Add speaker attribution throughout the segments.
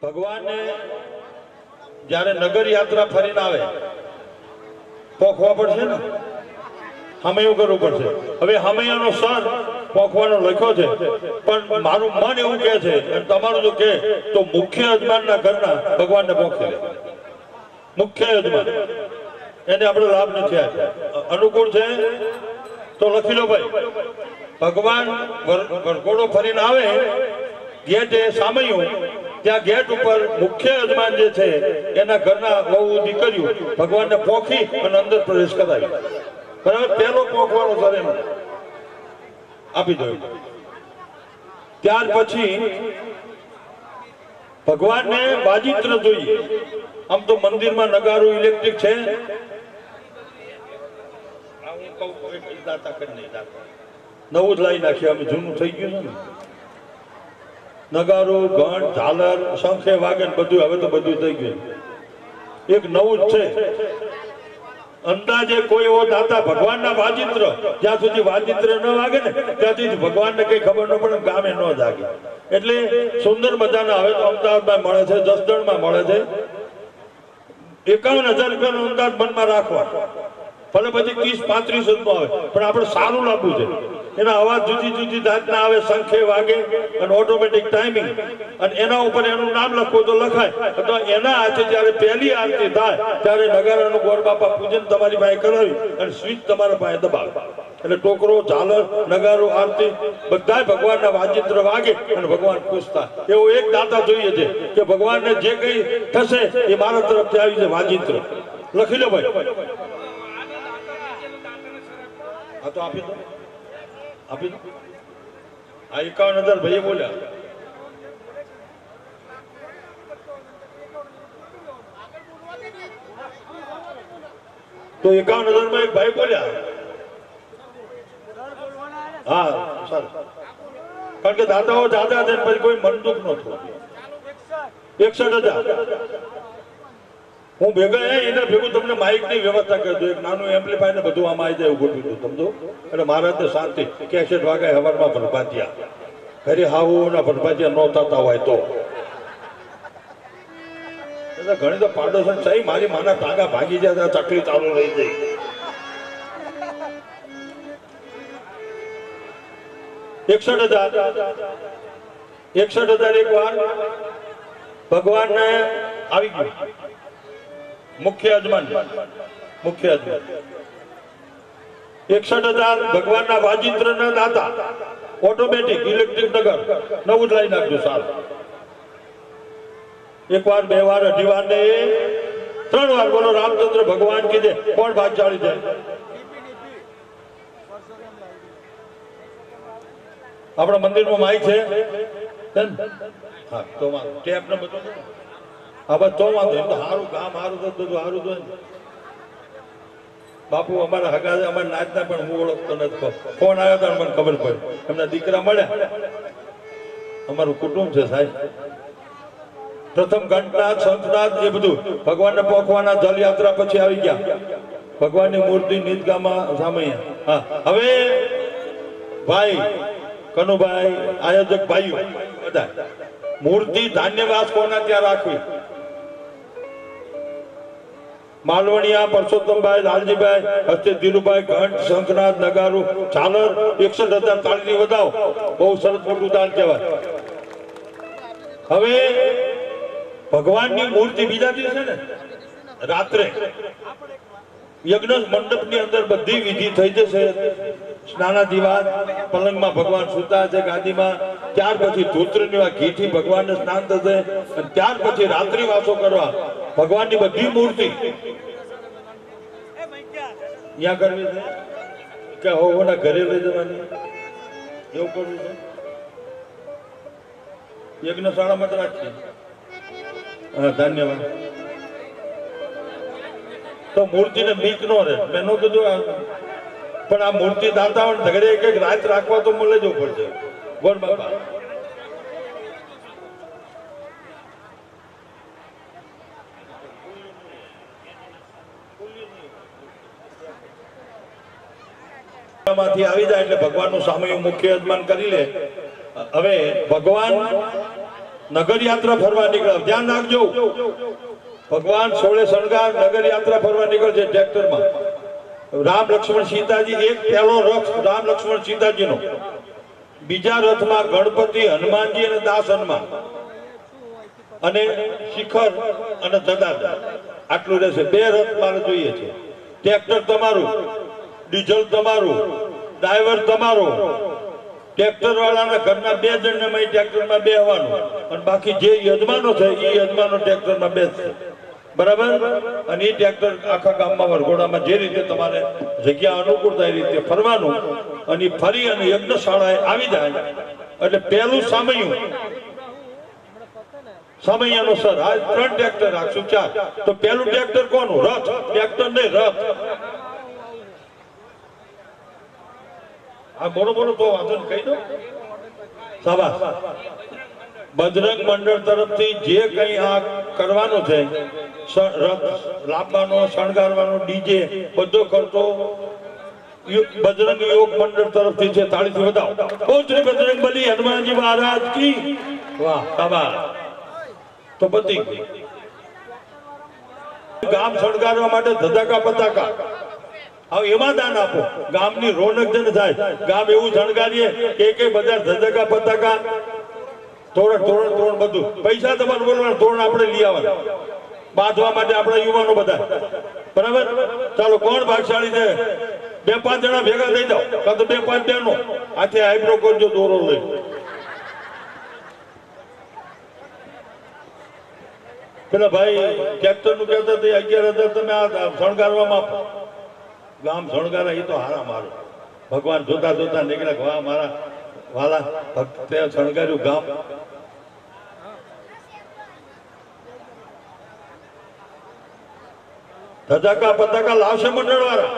Speaker 1: ભગવાનને જ્યારે નગર યાત્રા ફરીને આવે પોખવા પડશે ને, હમૈયું કરવું પડશે. હવે હમૈયાનો સર પોખવાનો લખ્યો છે, પણ મારું મન એવું કહે છે અને તમારું જો કહે તો મુખ્ય યજમાનના ઘરના ભગવાનને પોખી લે. મુખ્ય યજમાન એને આપણે લાભ નથી આપ્યો. અનુકૂળ છે તો લખી લો ભાઈ. ભગવાન વરઘોડો ફરીને આવે ગેટે સામયું, ત્યાં ગેટ ઉપર મુખ્ય યજમાન જે છે એના ઘરના વહુ દીકરીઓ ભગવાનને પોખી અને અંદર પ્રવેશ કરાવી. બરાબર, પેલો પોખવાનો સર એમ આપી દો. ત્યાર પછી ભગવાનને વાજિત્ર જોઈએ. આમ તો મંદિરમાં નગારું ઇલેક્ટ્રિક છે, નવું જ લાવી નાખ્યું. અમે જૂનું થઈ ગયું છે ને, નગારું ઘંટ ઝાલર શંખે વાગે બધું, હવે તો બધું થઈ ગયું. એક નવું જ છે. અંદાજે કોઈ એવો દાતા ભગવાનના વાજિત્ર, જ્યાં સુધી વાજિત્ર ન વાગે ને ત્યાં સુધી ભગવાનને કઈ ખબર ન પડે, ગામે ન જાગે. એટલે સુંદર મજાના હવે તો અમદાવાદમાં મળે છે, જસદણમાં મળે છે. 51,000 રૂપિયાનો અંદાજ મનમાં રાખવા. ભલે પછી 30-35 નો આવે, પણ આપણે સારું લાવવું છે. એના અવાજ જુદી જુદી જાતના આવે, શંખે વાગે અને ઓટોમેટિક ટાઈમિંગ, અને એના ઉપર એનું નામ લખવું તો લખાય. તો એના હાથે જયારે પહેલી આરતી થાય ત્યારે નગારાનું ગોર બાપા પૂજન તમારી પાસે કરાવી અને સ્વિચ તમારા પાસે દબાવે એટલે ટોકરો, ઝાલર, નગારો, આરતી બધા ભગવાનના વાજિત્ર વાગે અને ભગવાન ખુશ થાય. એવો એક દાતા જોઈએ છે કે ભગવાનને જે કઈ થશે એ મારા તરફથી આવી છે. વાજિત્ર લખી લો ભાઈ. હા તો આપી દો, આપી દો. આ 51,000 ભાઈ બોલ્યા. તો 51,000 માં એક ભાઈ બોલ્યા. હા સર, કારણ કે દાદાઓ દાદા છે પછી કોઈ મન દુઃખ ન થયું. 61,000 હું ભેગા એના ભેગું તમને માઇક ની વ્યવસ્થા કરી દઉં. એક નાનું એમ્પ્લીફાયર ને બધું આમાં આવી જાય એવું ગોઠવી દઉં, સમજો. એટલે મારા શાંતિ. કેસેટ વાગે હવારમાં ભરપાતિયા ઘરે હાવું ના ભરપાતિયા ન થતા હોય તો ઘણી તો પાડોશો સહી મારી માના ટાંગા ભાગી જાય, ચકલી ચાલુ રહી જાય. ₹61,000 એક વાર ભગવાનને આવી ગયું. મુખ્ય યજમાન 61,000 ભગવાનના વાજિત્રના દાતા, ઓટોમેટિક ઇલેક્ટ્રિક નગર નવું જ લાવી નાખજો. સારું, એક વાર, બે વાર, 2 વાર ને 3 વાર બોલો રામચંદ્ર ભગવાન કીધે. કોણ ભાગશાળી છે? આપણા મંદિરમાં માઇક છે. હા તો ટેપ ને બધું. હા બસ તો વાંધો. એમ તો સારું ગામ સારું તો બધું સારું તો બાપુ અમારા હગા અમારા નાચના પણ હું ઓળખતો નથી. ફોન આવ્યો તો મને ખબર પડી, એમના દીકરા મળ્યા. અમારું કુટુંબ છે સાહેબ. પ્રથમ ઘંટનાથ, શંખનાથ એ બધું ભગવાનને પોખવાના જલ યાત્રા પછી આવી ગયા. ભગવાનની મૂર્તિ નિદગામાં સામૈયા. હા હવે ભાઈ કનુભાઈ, આયોજક ભાઈઓ બધા, મૂર્તિ ધાન્યવાસ કોના ત્યાં રાખવી? માલવણીયા, પરસોત્તમભાઈ, લાલજીભાઈ, હસ્તે ધીરુભાઈ, ઘંટ, શંખનાથ, નગારું, ઝાલર 61,000 તાળીની વધાવો. બહુ સરસ મોટું દાન કહેવાય. હવે ભગવાનની મૂર્તિ બીજા દિવસે ને રાત્રે યજ્ઞ મંડપની અંદર બધી વિધિ થઈ જશે. સ્નાનાદિવાદ, પલંગમાં ભગવાન સુતા છે ગાદીમાં. ત્યાર પછી ધૂત્રની ઘીથી ભગવાનને સ્નાન થશે અને ત્યાર પછી રાત્રિ વાસો કરવા ભગવાનની બધી મૂર્તિ ત્યાં કરવી છે કે હોવોના ઘરે લઈ જવાની, એવું કરવું છે. યજ્ઞશાળામાં જ રાખીએ. હા ધન્યવાદ. તો મૂર્તિને બીક નો રહે. મેં નો કીધું, પણ આ મૂર્તિ દાતાઓ ઝઘડે એક રાત રાખવા તો મળે જવું પડશે. બોલ બાપા. માંથી આવી જાય એટલે ભગવાનનું સામૂહિક મુખ્ય યજમાન કરી લે. હવે ભગવાન નગર યાત્રા ફરવા નીકળ્યા, ધ્યાન રાખજો. ભગવાન 16 શણગાર નગર યાત્રા ફરવા નીકળશે ટ્રેક્ટરમાં. રામ લક્ષ્મણ સીતાજી, એક પહેલો રથ રામ લક્ષ્મણ સીતાજીનો, બીજા રથમાં ગણપતિ હનુમાનજી અને દાસ હનુમાન અને શિખર અને દદાદા, આટલું રહેશે. 2 રથ મારે જોઈએ છે. ટ્રેક્ટર તમારું, ડીઝલ તમારું, ડ્રાઈવર તમારો, ટ્રેક્ટર વાળાના ઘરના 2 જણને મય ટ્રેક્ટરમાં બેહવાનું, અને બાકી જે યજમાનો છે એ યજમાનો ટ્રેક્ટરમાં બેસશે. બરાબર? અને એ ટ્રેક્ટર આખા ગામમાં વરઘોડામાં જે રીતે તમારે જગ્યા અનુકૂળ થાય એ રીતે ફરવાનું, અને ફરી અને યજ્ઞશાળાએ આવી જાય એટલે પહેલું સમય અનુસાર આ 3 ટ્રેક્ટર રાખશું, 4. તો પહેલું ટ્રેક્ટર કોનું? રથ. ટ્રેક્ટર નહીં, રથ. આ બોલો બોલો તો વાંધો કહી દો. શાબાશ. બજરંગ મંડળ તરફથી જે કંઈ આ કરવાનું છે, રથ લાવવાનો, શણગારવાનો, ડીજે બધો ખર્ચો બજરંગ યોગ મંડળ તરફથી છે. તાળીથી વધાવો. ઓ શ્રી બજરંગ બલી હનુમાનજી મહારાજ કી. વાહ, શાબાશ. તો બધી ગામ શણગારવા માટે ધજાકા પતાકા, હવે એમાં દાન આપો. ગામની રોનક જન થાય. ગામ એવું શણગારીએ કે બધા ધજાકા પતાકા, તોરણ બધું. પૈસા તમારે બોલવાના, તોરણ આપણે લઈ આવવાના બાંધવા માટે આપણા યુવાનો બધા. બરાબર? ચાલો, કોણ ભાગશાળી છે? 2-5 જણા ભેગા થઈ જાઓ, કાં તો 2-5 બહેનો હાથે આઈબ્રો કરજો, દોરો લઈ. પેલા ભાઈ ટ્રેક્ટર નું કહેતા 11,000 તમે આ શણગારવામાં આપો. ગામ શણગારા એ તો હારા મારું. ભગવાન જોતા જોતા નીકળ્યા, વાહ મારા વાલા ભક્તે શણગાર્યું ગામ. ધજાકા પતાકા લાવશે મંડળ વાળા.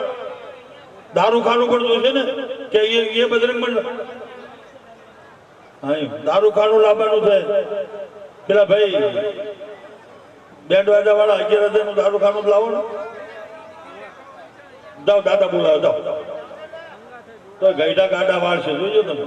Speaker 1: દારૂ ખાનું પણ જોશે ને કે એ બજરંગ મંડળ. હા, દારૂ ખાનું લાવવાનું છે. પેલા ભાઈ બેન્ડ વાજા વાળા 11,000 નું દારૂ ખાનું લાવો ને. જાઓ, દાદા બોલાવો, જાઓ. તો ગઈડા ગાડા વાળશે, જોજો તમે.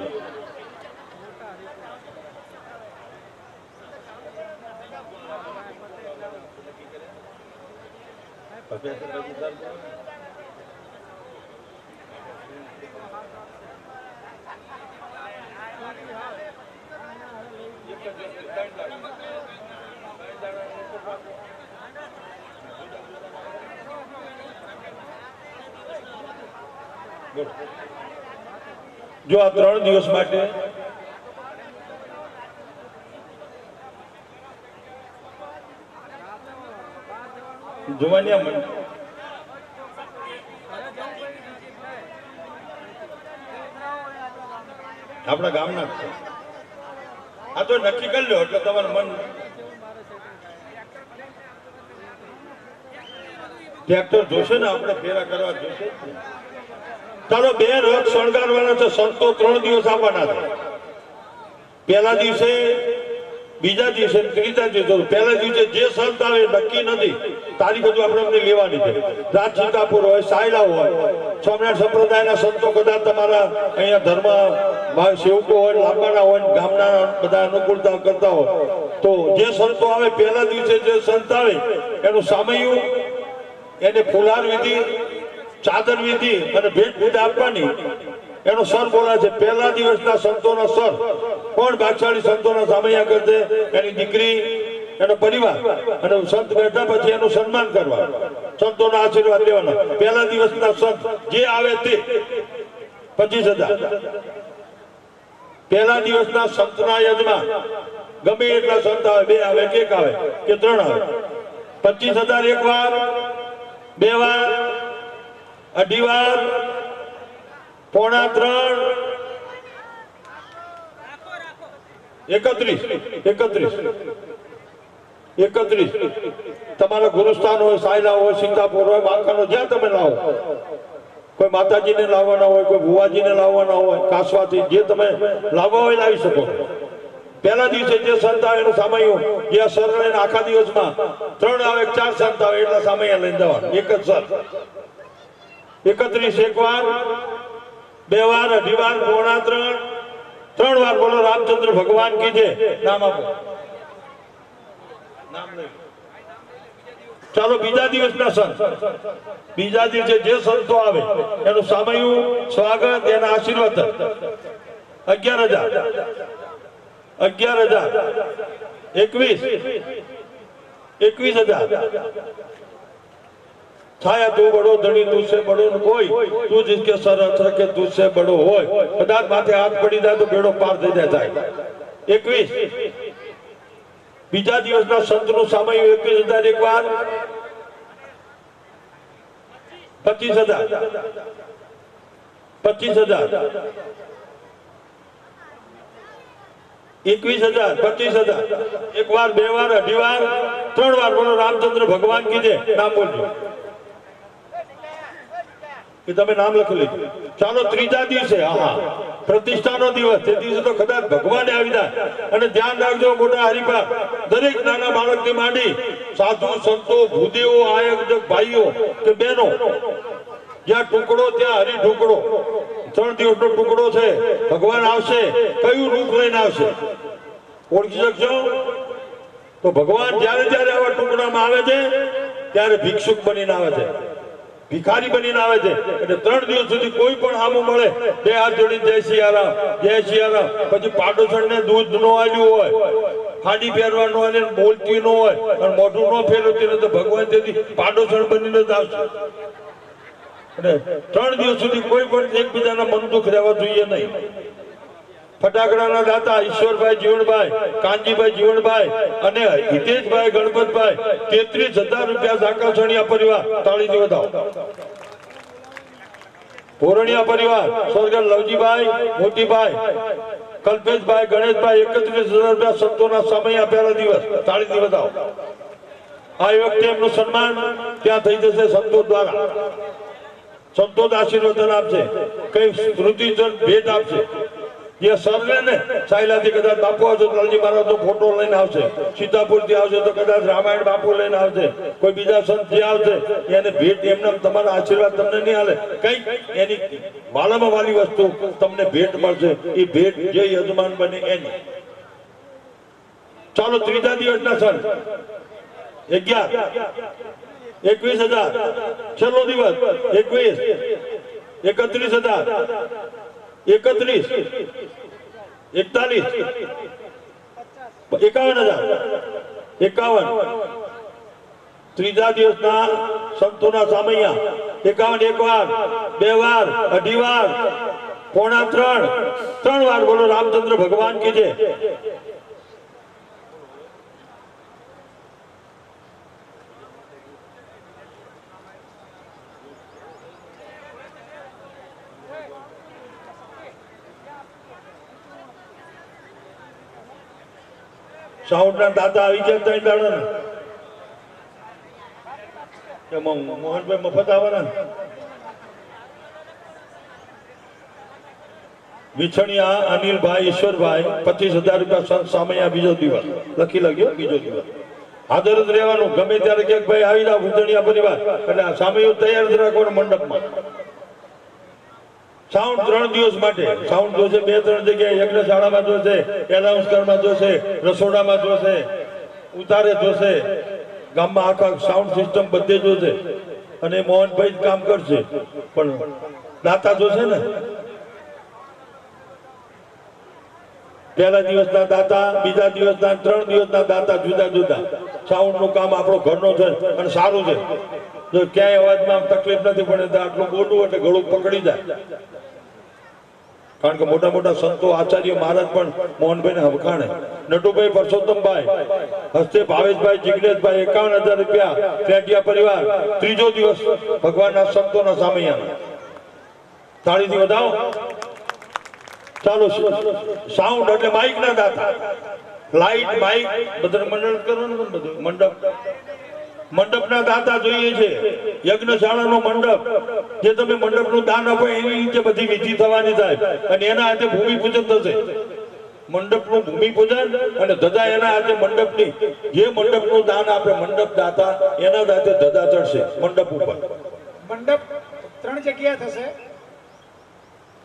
Speaker 1: જો આ 3 દિવસ માટે જોવાની આપણા ગામના છે. આ તો નક્કી કરી લો એટલે તમારું મન. ટ્રેક્ટર જોશે ને, આપણે ફેરા કરવા જોશે. ચાલો, 2 રથ શણગારવાના છે. સંતો 3 દિવસ આવવાના છે. પહેલા દિવસે, બીજા દિવસે, ત્રીજા દિવસે. પહેલા દિવસે જે સંત આવે નક્કી નથી, તારીખ બધું આપણે લેવાની છે. રાજ સીતાપુર હોય, સાયલા હોય, સ્વામિનારાયણ સંપ્રદાયના સંતો કદાચ તમારા અહીંયા ધર્મ સેવકો હોય, લાંબાના હોય, ગામના બધા અનુકૂળતા કરતા હોય, તો જે સંતો આવે પહેલા દિવસે જે સંત આવે એનું સામયું, એને ફુલાર વિધિ, ચાદર વિધિ અને ભેટ પૂજા આપવાની, એનો સર બોલા છે. પહેલા દિવસના સંતોના સર કોણ? ભાગશાળી સંતોના સામૈયા કરશે, એની દીકરી, એનો પરિવાર, અને સંત બેઠા પછી એનું સન્માન કરવા, સંતોના આશીર્વાદ લેવાના. પહેલા દિવસના સંત જે આવે તે 25,000. પહેલા દિવસના સંતના યજમાન ગમે એટલા સંત આવે, 2 આવે, 1 આવે કે 3 આવે, 25,000 એક વાર, 2 વાર, 2.5 વાર, 2.5, 31. તમારા ગુરુસ્થાન હોય, સાયલા હોય, સીતાપુર હોય, માખણો, જ્યાં તમે લાવો. કોઈ માતાજીને લાવવાના હોય, કોઈ ભુવાજીને લાવવાના હોય, કાસવાથી જે તમે લાવવા હોય લાવી શકો. પહેલા દિવસે જે સંત આવે એનું સામયું, જે સર લઈને આખા દિવસમાં 3 આવે, 4 સંત આવે એટલા સામયા લઈને જવાનું. એક જ સર. 31 એક વાર, 2 વાર, 2.5 વાર, 3.5 વાર બોલો રામચંદ્ર ભગવાન કી જય. નામ આપો. નામ લઈ ચાલો બીજા દિવસના સંત બીજા દિવસે જે સંતો આવે એનું સામયું સ્વાગત એના આશીર્વાદ 11,000 21,000 छाया तू बड़ो धनी तुझसे बड़ो न कोई तू जिसके सर अथर के तुझसे बड़ो होय कदाच माथे हाथ पड़ी जाए तो बेड़ो पार થઈ જાય 21 બીજા દિવસના સંતનું સામયું 21,000 એક વાર 25,000 21,000 25,000 एक बार बे बार अढ़ी बार 3 बार बोलो रामचंद्र भगवान की जय नाम बोलજો કે તમે નામ લખી લીધું ચાલો ત્રીજા દિવસે હા પ્રતિષ્ઠાનો દિવસ તે દિવસે તો કદાચ ભગવાને આવી જાય અને ધ્યાન રાખજો મોટા હરિભા દરેક નાના બાળકની માંડી સાધુ સંતો ભૂદેવો આયોજક ભાઈઓ કે બહેનો જ્યાં ટુકડો ત્યાં હરી ટુકડો 3 દિવસનો ટુકડો છે ભગવાન આવશે કયું રૂપ લઈને આવશે ઓળખી શકશો તો ભગવાન જ્યારે જ્યારે આવા ટુકડામાં આવે છે ત્યારે ભિક્ષુક બનીને આવે છે ભિખારી બનીને આવે છે એટલે 3 દિવસ સુધી કોઈ પણ હામું મળે બે હાથ જોડીને જય સિયારામ પછી પાડોશણને દૂધ ન આલ્યું હોય ફાડી ફેરવા ન હોય બોલતી ન હોય અને મોઢું ન ફેરવતી ને તો ભગવાન તેથી પાડોશણ બનીને જ આવશે અને 3 દિવસ સુધી કોઈ પણ એકબીજાના મન દુઃખ રહેવા જોઈએ નહીં ફટાકડાના દાતા ઈશ્વરભાઈ જીવણભાઈ કાનજીભાઈ જીવણભાઈ અને હિતેશભાઈ ગણપતભાઈ 33,000 રૂપિયા સાકરછણિયા પરિવાર તાળીથી વધાવો પોરણિયા પરિવાર સ્વર્ગસ્થ લવજીભાઈ મોતીભાઈ કલ્પેશભાઈ ગણેશભાઈ 31,000 રૂપિયા સંતોના સમય આપેલા દિવસ તાળીથી વધાવો આ વખતે એમનું સન્માન ત્યાં થઈ જશે સંતો દ્વારા સંતો આશીર્વાદ આપશે કઈ સ્મૃતિજન ભેટ આપશે ये सरले ने साइलाથી કદાચ બાપુ આવશે લાલજી મહારાજનો ફોટો લઈને આવશે સીતાપુરથી આવશે તો કદાચ રામાયણ બાપુ લઈને આવશે કોઈ બીજા સંત જે આવશે એને ભેટ એમને તમારા આશીર્વાદ તમને નહીં આલે કઈ એની વાલામાં વાલી વસ્તુ તમને ભેટ મળશે એ ભેટ જે યજમાન બને એની ચાલો ત્રીજા દિવસના સંત 11 21,000 છેલ્લો દિવસ 21 31,000 31 41 51,000 ત્રીજા દિવસના સંતોના સામૈયા 51 એક વાર બે વાર અઢી વાર પોણા 3 વાર બોલો રામચંદ્ર ભગવાન કી જય સાઉન્ડના દાદા આવી ગયા ત્રણ દાડા કે મોહનભાઈ મફત આવવાના વિછણિયા અનિલભાઈ ઈશ્વરભાઈ 25,000 રૂપિયા સંત સામૈયા બીજો દિવસ લખી લખ્યો બીજો દિવસ હાજર જ રહેવાનું ગમે ત્યારે કે ભાઈ આવી જાવ વિછણિયા પરિવાર એટલે સામૈયું તૈયાર જ રાખવાનું મંડપમાં સાઉન્ડ 3 દિવસ માટે સાઉન્ડ જોશે 2-3 જગ્યાએ યજ્ઞશાળામાં જોશે એલાઉન્સ ઘરમાં જોશે રસોડામાં જોશે ઉતારે જોશે ગામમાં આખા સાઉન્ડ સિસ્ટમ બધે જોશે અને મોહનભાઈ કામ કરશે પણ દાતા જોશે ને પહેલા દિવસના દાતા બીજા દિવસના 3 દિવસના દાતા જુદા જુદા સાઉન્ડ નું કામ આપણો ઘરનો છે અને સારું છે જો ક્યાંય અવાજમાં તકલીફ નથી પડે તો આટલું મોટું એટલે ગળું પકડી જાય કારણ કે મોટા મોટા સંતો આચાર્ય મહારાજ પણ મોહનભાઈ ને હવખાણે નટુભાઈ પરસોત્તમભાઈ હસ્તે ભાવેશભાઈ જિગ્નેશભાઈ 51,000 રૂપિયા ફેટિયા પરિવાર ત્રીજો દિવસ ભગવાનના સંતોના સામૈયા તાળીથી વધાવો ચાલો સાઉન્ડ એટલે માઇક ના દાતા લાઈટ માઇક બધા મંડળ કરવાનું બધું મંડપના દાતા જોઈએ છે યજ્ઞશાળાનો મંડપ જે તમે મંડપનું દાન આપો એની નીચે બધી વિધિ થવાની થાય અને એના હાથે ભૂમિપૂજન થશે મંડપનું ભૂમિપૂજન અને ધજા એના હાથે મંડપની જે મંડપનું દાન આપે મંડપ દાતા એના હાથે ધજા ચડશે મંડપ ઉપર
Speaker 2: મંડપ 3 જગ્યા થશે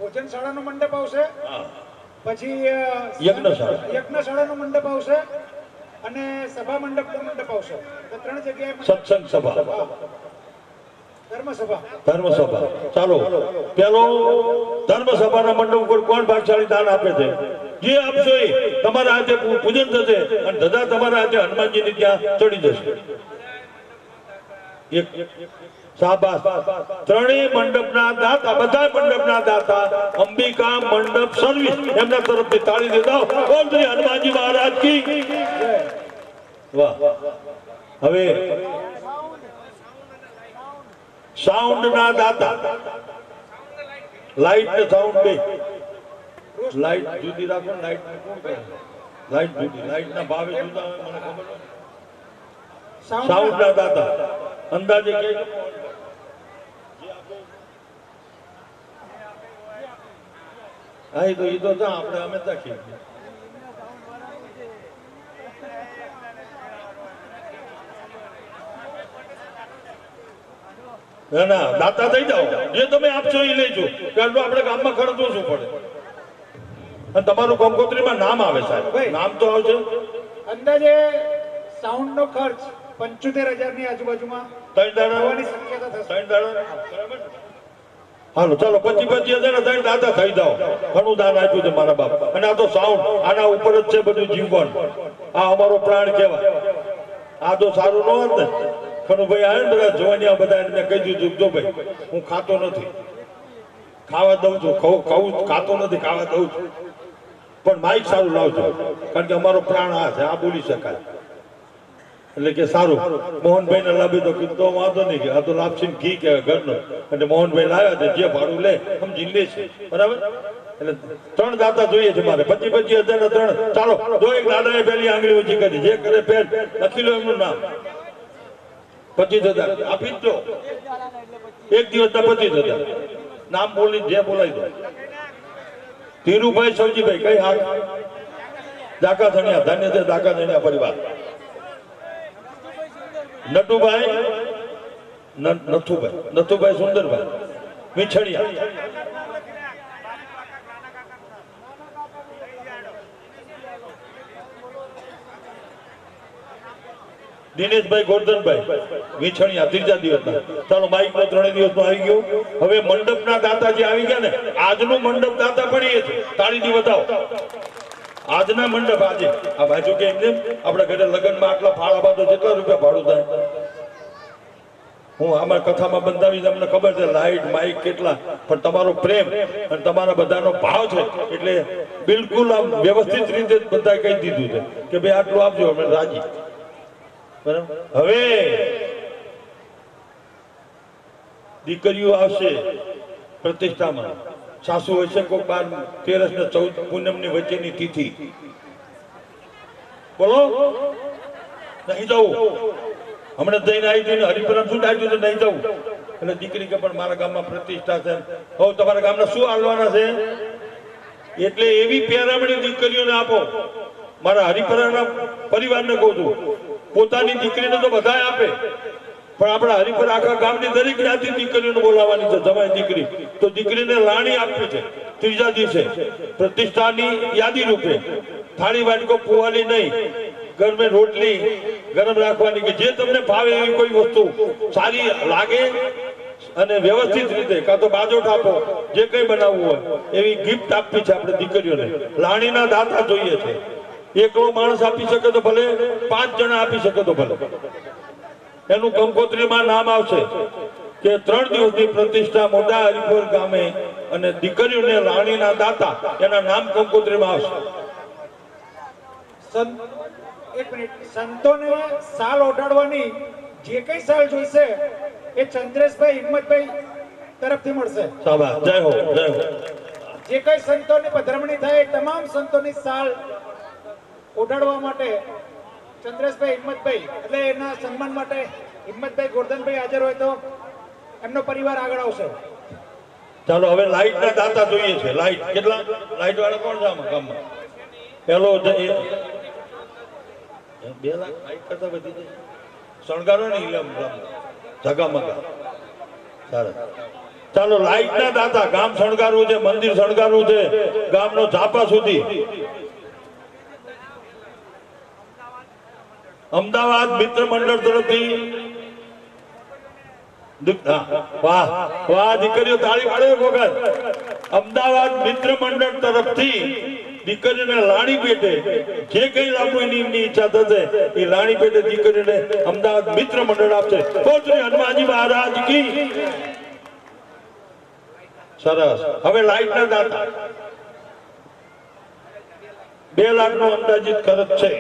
Speaker 2: ભોજનશાળાનો મંડપ આવશે પછી યજ્ઞશાળાનો મંડપ આવશે અને સભા મંડપ આવશે તો 3 જગ્યાએ
Speaker 1: સત્સંગ સભા,
Speaker 2: ધર્મસભા.
Speaker 1: ધર્મસભા. ચાલો પેલો ધર્મસભાના મંડપ ઉપર કોણ ભાગશાળી દાન આપે છે? જે આપશો એ તમારા હાથે પૂજન થશે અને ધજા તમારા હાથે હનુમાનજીની ત્યાં ચડી જશે. એક શાબાશ. ત્રણેય મંડપના દાતા, બધા મંડપના દાતા અંબિકા મંડપ સર્વિસ એમના તરફથી તાળી દેતા ઓમ શ્રી હનુમાનજી મહારાજ કી વાહ. હવે સાઉન્ડ ના દાતા, લાઈટ ને સાઉન્ડ બે, લાઈટ જુદી રાખો, લાઈટ કોણ કરે? લાઈટ જુદી, લાઈટ ના ભાવે જુદા હોય, મને ખબર નથી. સાઉન્ડ ના દાતા અંદાજે કે હા, એ તો આપણે અમે રાખીએ. ના ના, દાતા થઈ જાઓ, જે તમે આપશો એ લેજો. કારણ કે આપણે ગામમાં ખર્ચવું શું પડે. અને તમારું કંકોત્રીમાં નામ આવે સાહેબ, નામ તો આવશે.
Speaker 2: અંદાજે સાઉન્ડ નો ખર્ચ 75,000 ની આજુબાજુમાં
Speaker 1: 3 દાડા
Speaker 2: થવાની શક્યતા થશે.
Speaker 1: 3 દાડા બરાબર. હાલો ચાલો 25,000 ને 3 દાતા થઈ જાઓ. ઘણું દાન આપ્યું છે મારા બાપ. અને આ તો સાઉન્ડ, આના ઉપર જ છે બધું જીવન. આ અમારો પ્રાણ કહેવાય. આ તો સારું ન હોત ને. કનુભાઈ આવે ને બધા જોવાની, બધા મેં કહી દીધું જો ભાઈ હું ખાતો નથી, ખાવા દઉં છું, ખાવું ખાતો નથી, ખાવા દઉં છું, પણ માઇક સારું લાવજો. કારણ કે અમારો પ્રાણ આ છે, આ બોલી શકાય. એટલે કે સારું. મોહનભાઈ ને લાવી તો કીધું તો વાંધો નહીં, કે આ તો લાપસી ઘી કહેવાય ઘરનો. એટલે મોહનભાઈ લાવ્યા છે, જે ભાડું લે સમજી લે છે, બરાબર. એટલે 3 દાતા જોઈએ છે મારે. 25,000 ને 3. ચાલો જો એક દાદાએ પહેલી આંગળી ઊંચી કરી, જે કરે પેન લખી લો એમનું નામ. 25,000 આપી જ દો. એક દિવસના 25,000 નામ બોલી જે બોલાવી દો. ધીરુભાઈ સવજીભાઈ કઈ હાથ? દાકા ધણિયા, ધન્ય છે દાકા ધણિયા પરિવાર. નટુભાઈ, નથુભાઈ સુંદરભાઈ મીછડિયા. દિનેશભાઈ ગોરધનભાઈ વીછણિયા 3જા દિવસના. ચાલો માઇક નો 3 દિવસનો આવી ગયો. હવે મંડપના દાતા જે આવી ગયા ને, આજનું મંડપ દાતા પણ એ છે. તાળીથી બતાવો. આજના મંડપ આજે આ બાજુ કે એમ આપણે ઘરે લગ્નમાં આટલા ફાળા બાંધો, કેટલા રૂપિયા ભાડું થાય? હું આમાં કથામાં બંધાવી, તમને ખબર છે લાઈટ માઇક કેટલા, પણ તમારો પ્રેમ અને તમારા બધાનો ભાવ છે એટલે બિલકુલ આમ વ્યવસ્થિત રીતે બધા કહી દીધું છે કે ભાઈ આટલું આપજો, અમે રાજી. બરાબર. હવે દીકરીઓ આવશે પ્રતિષ્ઠામાં. સાસુ હશે કોક 12, 13 ને 14 પૂનમની વચ્ચેની તિથિ. બોલો નહીં જવું. હમણાં જઈને આવી જઈને હરિપુરામ શું ડાક્યું છે? નહીં જવું. એટલે દીકરી કે પણ મારા ગામમાં પ્રતિષ્ઠા છે. હવે તમારા ગામના શું હાલવાના છે? એટલે એવી પહેરામણી દીકરીઓને આપો. મારા હરિપરાના પરિવારને કહું છું, પોતાની દીકરીને તો બધા આપે, પણ આપણા હરિપર આખા ગામની દરેક જ્ઞાતિ દીકરીઓને બોલાવવાની છે. જમાઈ દીકરી તો દીકરીને લાણી આપવી છે. 3જા દિવસે પ્રતિષ્ઠાની યાદી રૂપે થાળી વાટકો પુવાલી નહીં, ગરમે રોટલી ગરમ રાખવાની, કે જે તમને ભાવે એવી કોઈ વસ્તુ સારી લાગે અને વ્યવસ્થિત રીતે, કાં તો બાજોટ આપો, જે કંઈ બનાવવું હોય એવી ગિફ્ટ આપવી છે આપણે દીકરીઓને. લાણીના દાતા જોઈએ છે. એકલો માણસ આપી શકે તો ભલે, 5 જણા આપી શકે તો ભલે. એનું કંકોત્રીમાં નામ આવશે કે 3 દિવસની પ્રતિષ્ઠા મોટા હરિપુર ગામે, અને દીકરીઓને લાણીના દાતા એના નામ કંકોત્રીમાં આવશે.
Speaker 2: એક મિનિટ, સંતોને સાલ ઓઢાડવાની જે કઈ સાલ જોઈશે એ ચંદ્રેશભાઈ હિંમતભાઈ તરફથી મળશે.
Speaker 1: શાબાશ, જય હો, જય હો.
Speaker 2: જે કઈ સંતોની પધરામણી થાય તમામ સંતોની સાલ ઓઢાડવા માટે ચંદ્રેશભાઈ હિંમતભાઈ, એટલે એના સન્માન માટે હિંમતભાઈ ગોરધનભાઈ હાજર હોય તો એમનો પરિવાર આગળ આવશે.
Speaker 1: ચાલો હવે લાઈટ ના દાતા જોઈએ છે. લાઈટ કેટલા? લાઈટ વાળા કોણ છે આમાં ગામમાં? પેલો 2 લાખ લાઈટ કરતા બધી છે. શણગારો ને ઇલમ જગામગા. ચાલો લાઈટ ના દાતા, ગામ શણગારવું છે, મંદિર શણગારવું છે, ગામનો ઝાપા સુધી. અમદાવાદ મિત્ર મંડળ તરફથી વાહ વાહ દીકરીઓ તાળી પાડો એક વખત. અમદાવાદ મિત્ર મંડળ તરફથી દીકરીને લાણી પેટે જે કઈ લાવવું એની ઈચ્છા થશે એ લાણી પેટે દીકરીને અમદાવાદ મિત્ર મંડળ આપશે. શ્રી હનુમાનજી મહારાજ કી. સરસ. હવે લાઈટ ના દાતા 2 લાખ નો અંદાજિત ખર્ચ છે.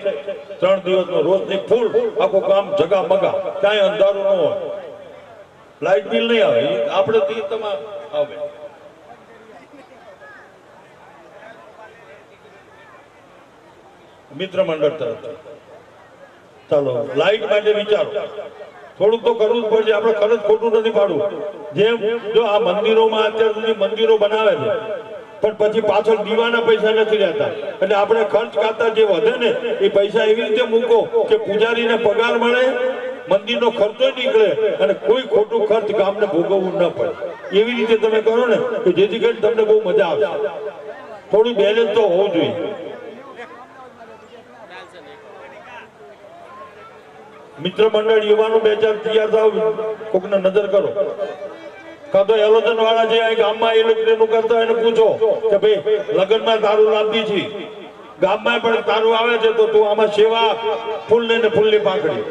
Speaker 1: 3 દિવસનો રોજની ફૂલ આખું કામ જગામગા, કાંઈ અંધારું ન હોય, લાઈટ બિલ નહીં આવે, આપણે તમામ આવે. મિત્ર મંડળ તરફથી ચાલો લાઈટ માટે વિચારો. થોડુંક તો કરવું જ પડશે, આપણે ખર્ચ ખોટું નથી પાડવું. જેમ જો આ મંદિરોમાં અત્યાર સુધી મંદિરો બનાવે છે પણ પછી પાછળ દીવાના પૈસા નથી રહેતા, એટલે આપણે ખર્ચ ખાતા જે વધે ને એ પૈસા એવી રીતે મૂકો કે પૂજારીને પગાર મળે, મંદિરનો ખર્ચો નીકળે અને કોઈ ખોટું ખર્ચ ગામને ભોગવવું ન પડે. એવી રીતે તમે કરો ને કે જેથી કરીને તમને બહુ મજા આવશે. થોડું બેલેન્સ તો હોવું જોઈએ. મિત્ર મંડળ યુવાનો 2000 તૈયાર થાવ, કોકને નજર કરો. કાં તો એલોજન વાળા જે આ ગામમાં ઇલેક્ટ્રિકનું કરતા એને પૂછો કે ભાઈ લગ્નમાં તારું લાવતી છે, ગામમાં પણ તારું આવે છે તો તું આમાં સેવા ફૂલ ને ફૂલની પાંખડી.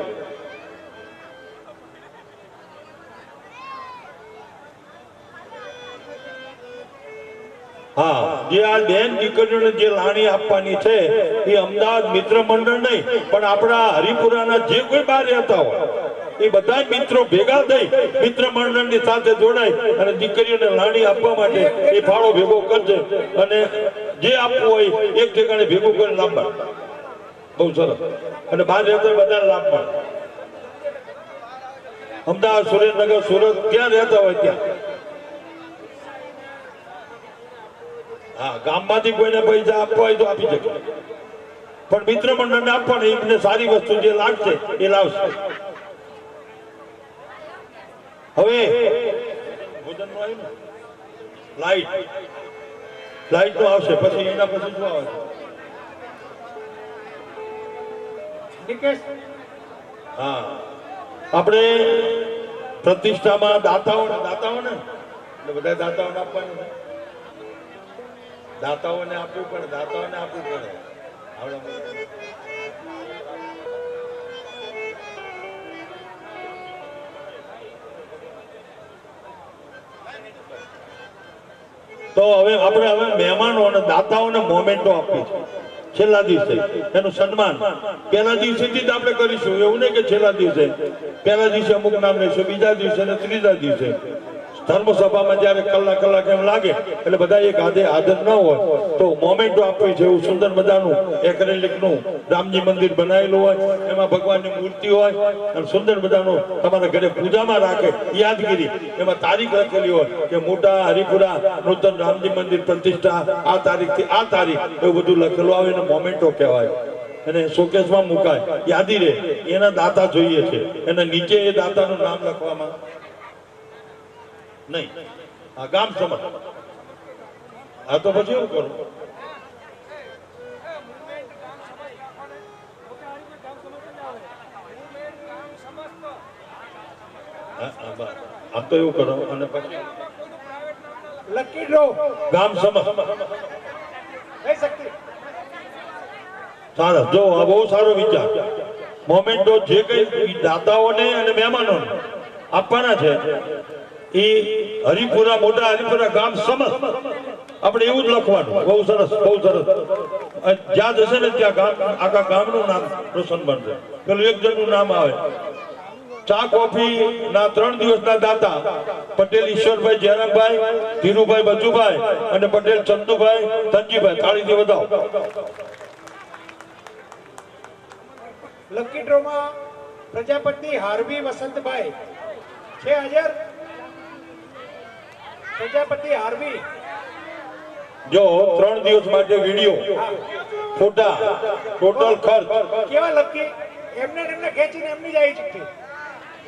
Speaker 1: હા, જે આ બેન દીકરીઓને જે લાણી આપવાની છે એ અમદાવાદ મિત્ર મંડળ નહીં પણ આપણા હરિપુરાના જે કોઈ બહાર રહેતા હોય એ બધા મિત્રો ભેગા થઈ મિત્ર મંડળની સાથે જોડાય અને દીકરીઓને લાણી આપવા માટે એ ફાળો ભેગો કરશે અને જે આપવું હોય એક ઠેકાણે ભેગું કરીને લાવવા. બહુ સરસ. અને બહાર રહેતા બધા લાભ મળે. અમદાવાદ, સુરેન્દ્રનગર, સુરત ક્યાં રહેતા હોય ત્યાં. હા, ગામમાંથી કોઈને પૈસા આપવા હોય તો આપી શકે, પણ મિત્ર મંડળને આપવાને એમને સારી વસ્તુ જે લાગશે એ લાવશે. હવે ભોજનનું આવ્યું ને, લાઈટ નું આવશે, પછી એના પછી શું આવે છે? હા, આપણે પ્રતિષ્ઠામાં દાતાઓને એટલે બધા દાતાઓને આપવાનું, દાતાઓને આપવું પડે, દાતાઓને આપવું પડે. તો હવે આપણે મહેમાનો અને દાતાઓને મોમેન્ટો આપવી છે. છેલ્લા દિવસે એનું સન્માન પહેલા દિવસેથી જ આપણે કરીશું, એવું નહીં કે છેલ્લા દિવસે. પહેલા દિવસે અમુક નામ લઈશું, બીજા દિવસે અને ત્રીજા દિવસે. ધર્મસભામાં જયારે કલાક એમ લાગે એટલે બધા એક હાજર ન હોય તો મોમેન્ટો આપવી છે. એવું સુંદર મજાનું એક્રેલિકનું રામજી મંદિર બનાવેલું હોય, એમાં ભગવાનની મૂર્તિ હોય અને સુંદર મજાનું તમારા ઘરે પૂજામાં રાખે યાદગીરી. એમાં તારીખ લખેલી હોય કે મોટા હરિપુરા નૂતન રામજી મંદિર પ્રતિષ્ઠા આ તારીખથી આ તારીખ, એવું બધું લખેલું આવે એને મોમેન્ટો કહેવાય. અને શોકેસમાં મુકાય, યાદી રહે. એના દાતા જોઈએ છે, એના નીચે એ દાતાનું નામ લખવામાં નહીં. આ ગામ સમજ. આ તો પછી એવું કરું. આમ તો એવું કરો અને પછી
Speaker 2: લકી ડ્રો
Speaker 1: ગામ સમજ. સારા. જો આ બહુ સારો વિચાર. મોમેન્ટો જે કઈ દાતાઓને અને મહેમાનોને આપવાના છે એ હરિપુરા, મોટા હરિપુરા ગામ સમજ આપણે એવું જ લખવાનું. બહુ સરસ, બહુ સરસ. જ્યાં જશે ને ત્યાં ગામ, આખા ગામનું નામ રોશન બનશે. પેલું એક જણનું નામ આવે. ચા કોફી ના 3 દિવસના દાતા પટેલ ઈશ્વરભાઈ, જયરામભાઈ, ધીરુભાઈ, બચુભાઈ અને પટેલ ચંદુભાઈ, ધનજીભાઈ. તાળીથી વધાવો.
Speaker 2: લકી ડ્રોમાં પ્રજાપતિ હાર્વી વસંતભાઈ છે હાજર. પ્રજાપતિ હાર્વી.
Speaker 1: જો 3 દિવસ માટે વિડીયો, ફોટા, ટોટલ ખર્ચ
Speaker 2: કેવા લકી એમને ખેંચીને એમની જાય છે.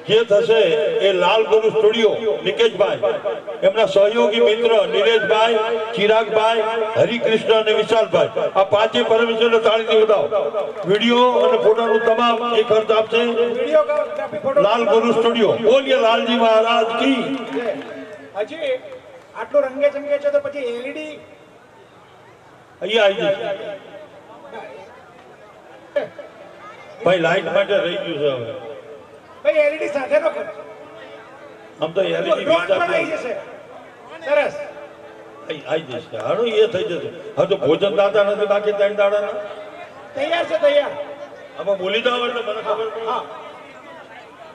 Speaker 1: જે થશે એ લાલ ગુરુ સ્ટુડિયો નિકેશભાઈ, એમના સહયોગી મિત્ર નિલેશભાઈ, ચિરાગભાઈ, હરિકૃષ્ણ અને વિશાલભાઈ, આ પાંચે પરમેશ્વરને તાળીથી વધાવો. વિડીયો અને ફોટોનું તમામ એ ખર્ચ આપશે
Speaker 2: વિડીયોગ્રાફી ફોટો
Speaker 1: લાલ ગુરુ સ્ટુડિયો. બોલીએ લાલજી મહારાજ કી.
Speaker 2: હજી આટલું રંગે ચંગે છે તો પછી એલઈડી
Speaker 1: અહીંયા આવી જશે ભાઈ. લાઈટ માટે રહી ગયું છે હવે.
Speaker 2: ભાઈ એલઈડી સાથેનો ખર્ચ
Speaker 1: આમ તો એલઈડી
Speaker 2: ડ્રોન પણ આવી જશે. સરસ.
Speaker 1: આવી જશે. હારું એ થઈ જશે. હવે તો ભોજન દાતા નથી બાકી 3 દાડાના.
Speaker 2: તૈયાર છે તૈયાર.
Speaker 1: આમાં બોલી દો એટલે મને ખબર પડે.
Speaker 2: હા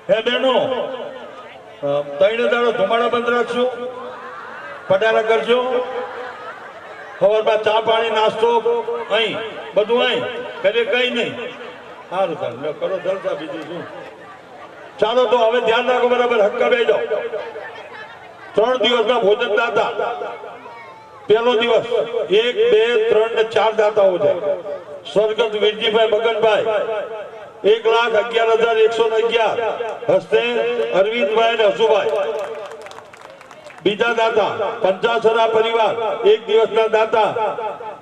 Speaker 1: હે બહેનો, 3 દાડો ધુમાડા બંધ રાખશું, પટારા કરજો, સવારમાં ચા પાણી નાસ્તો અહીં બધું અહીં કરે, કઈ નહીં. સારું સારું લો, કરો જલસા. બીજું શું. ચાલો તો હવે ધ્યાન રાખો બરાબર. હક્કા બે જાઓ. 3 દિવસના ભોજન દાતા. પહેલો દિવસ 1, 2, 3 ને 4 દાતાઓ છે. સ્વર્ગસ્થ વીરજીભાઈ મગનભાઈ 1,11,111 હસ્તે અરવિંદભાઈ અને હસુભાઈ. બીજા દાતા પંચાસરા પરિવાર 1 દિવસના દાતા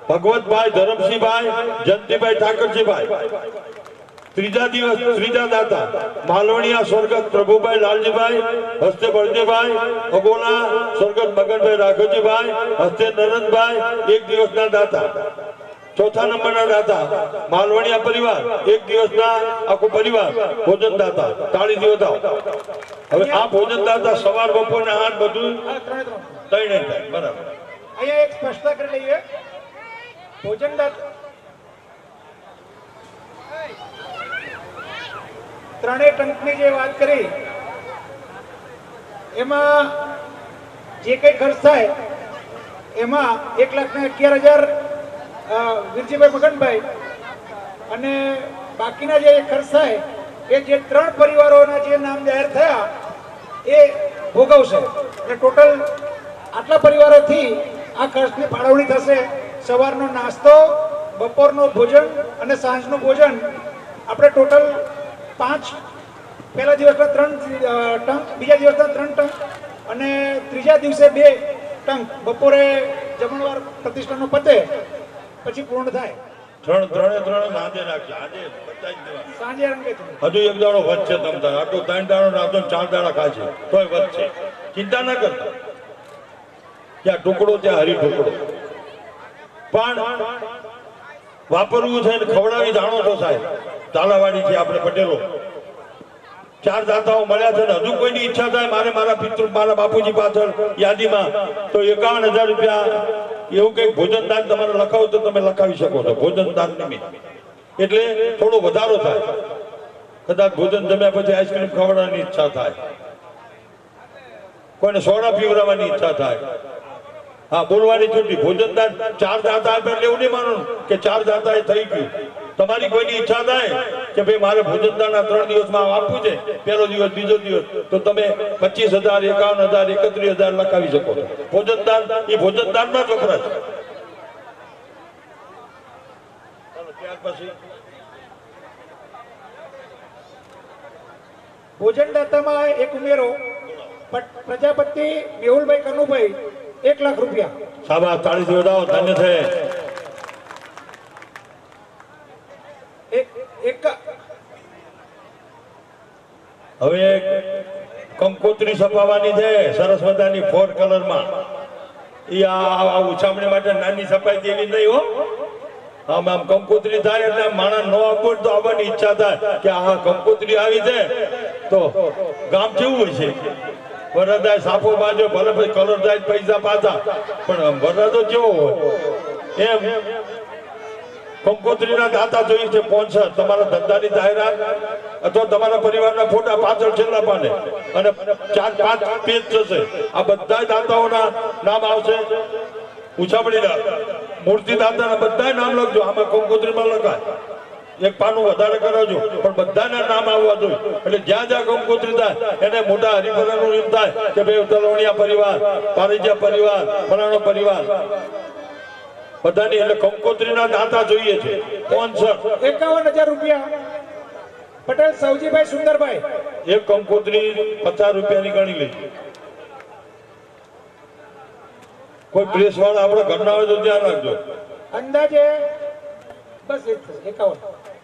Speaker 1: ભગવતભાઈ, ધરમસિંહભાઈ, જયંતિભાઈ, ઠાકરજીભાઈ. ત્રીજા દાતા માલવણીયા સ્વર્ગસ્થ પ્રભુભાઈ, લાલજીભાઈ હસ્તે બળદેવભાઈ, અગોલા સ્વર્ગસ્થ મગનભાઈ, રાઘવજીભાઈ હસ્તે નરનભાઈ 1 દિવસના દાતા. ચોથા નંબરના દાતા માલવણીયા પરિવાર 1 દિવસના આખો પરિવાર ભોજન દાતા. તાળીથી વધાવો. હવે આ ભોજન દાતા સવાર બપોર ને 8 બધું
Speaker 2: હા, ત્રણે ત્રણ.
Speaker 1: 3 થાય બરાબર.
Speaker 2: અહીંયા એક સ્પષ્ટતા કરી લઈએ. ભોજન દાતા ત્રણેય ટંકની જે વાત કરી એમાં જે કઈ ખર્ચ થાય એમાં 1,11,000 વીરજીભાઈ મગનભાઈ અને બાકીના જે ખર્ચ થાય એ જે 3 પરિવારોના જે નામ જાહેર થયા એ ભોગવશે. એટલે ટોટલ આટલા પરિવારોથી આ ખર્ચની ફાળવણી થશે. સવારનો નાસ્તો, બપોરનું ભોજન અને સાંજનું ભોજન આપણે ટોટલ 5, પહેલા દિવસના 3 ટંક, બીજા દિવસના 3 ટંક અને ત્રીજા દિવસે 2 ટંક બપોરે જમણવાર પ્રતિષ્ઠાનો પતે પછી પૂર્ણ થાય.
Speaker 1: ત્રણ સાંજે રાખજો. આજે બતાવી દેવા.
Speaker 2: સાંજે રંગે છે.
Speaker 1: હજુ 1 દાડો વધશે. તમ તાર આટલો 3 દાડો નાખો 4 દાડા ખાશે તોય વધશે. ચિંતા ના કરતા. ત્યાં ટુકડો ત્યાં હરી ટુકડો. પણ વાપરવું છે ને ખવડાવી જાણો છો સાહેબ. તાલાવાડી છે આપણે પટેલો. 4 દાતાઓ મળ્યા છે ને હજુ કોઈની ઈચ્છા થાય મારે મારા પિતૃ મારા બાપુજી પાછળ યાદીમાં તો 51,000 રૂપિયા એવું કંઈક ભોજન દાન તમારે લખાવું તો તમે લખાવી શકો છો. ભોજન દાન નિમિત્ત એટલે થોડો વધારો થાય. કદાચ ભોજન જમ્યા પછી આઈસ્ક્રીમ ખવડાવવાની ઈચ્છા થાય, કોઈને સોડા પીવડાવવાની ઈચ્છા થાય. હા, બોલવાની છૂટી. ભોજન દાન 4 દાતા આપે એટલે એવું નહીં માનવાનું કે 4 દાતા એ થઈ ગયું. તમારી કોઈની ઈચ્છા થાય કે ભાઈ મારે ભોજન દાન 3 દિવસમાં આપવું છે, પહેલો દિવસ બીજો દિવસ, તો તમે 25,000, 51,000, 31,000 લખાવી શકો છો. ભોજન દાન એ ભોજન દાનમાં જ વપરાય. ત્યાર પછી
Speaker 2: ભોજન દાતામાં એક ઉમેરો. પ્રજાપતિ મેહુલભાઈ કનુભાઈ 1 લાખ રૂપિયા.
Speaker 1: શાબાશ, તાળીથી વધાવો. ધન્ય છે. હવે કંકોત્રી છપાવવાની છે સરસ મજાની 4 કલરમાં. એ આ ઉછામણી માટે નાની છપાઈ દેવી નહીં હો. આમ કંકોત્રી થાય એટલે માણસ નો આવવું તો આવવાની ઈચ્છા થાય કે આ કંકોત્રી આવી છે તો ગામ કેવું હોય છે. વરદાય સાપો બાજો ભલે પછી કલર જાય પૈસા પાછા, પણ વરદો કેવો હોય એમ. કંકોત્રીના દાતા જોઈએ છે સ્પોન્સર. તમારા ધંધાની જાહેરાત અથવા તમારા પરિવારના ફોટા પાછળ છેલ્લા પાને અને 4-5 પેજ થશે. આ બધા દાતાઓના નામ આવશે. ઉછામણીના મૂર્તિ દાતાના બધા નામ લખજો. આમાં કંકોત્રીમાં લખાય. એક પાનું વધારે કરાવજો પણ બધાના નામ આવવા જોઈએ. એટલે જ્યાં જ્યાં કંકોત્રી થાય એને મોટા હરિભરાનું એમ થાય કે ભાઈ તલવણીયા પરિવાર, પારેજા પરિવાર, ફલાણો પરિવાર બધાની. એટલે કંકોત્રીના દાતા જોઈએ છે સ્પોન્સર.
Speaker 2: 51,000 રૂપિયા પટેલ સૌજીભાઈ સુંદરભાઈ,
Speaker 1: એક કંકોત્રી 50 રૂપિયાની ગણી લેજો. કોઈ પ્રેસ વાળા આપણા ઘરના હોય તો ધ્યાન રાખજો.
Speaker 2: અંદાજે બસ 51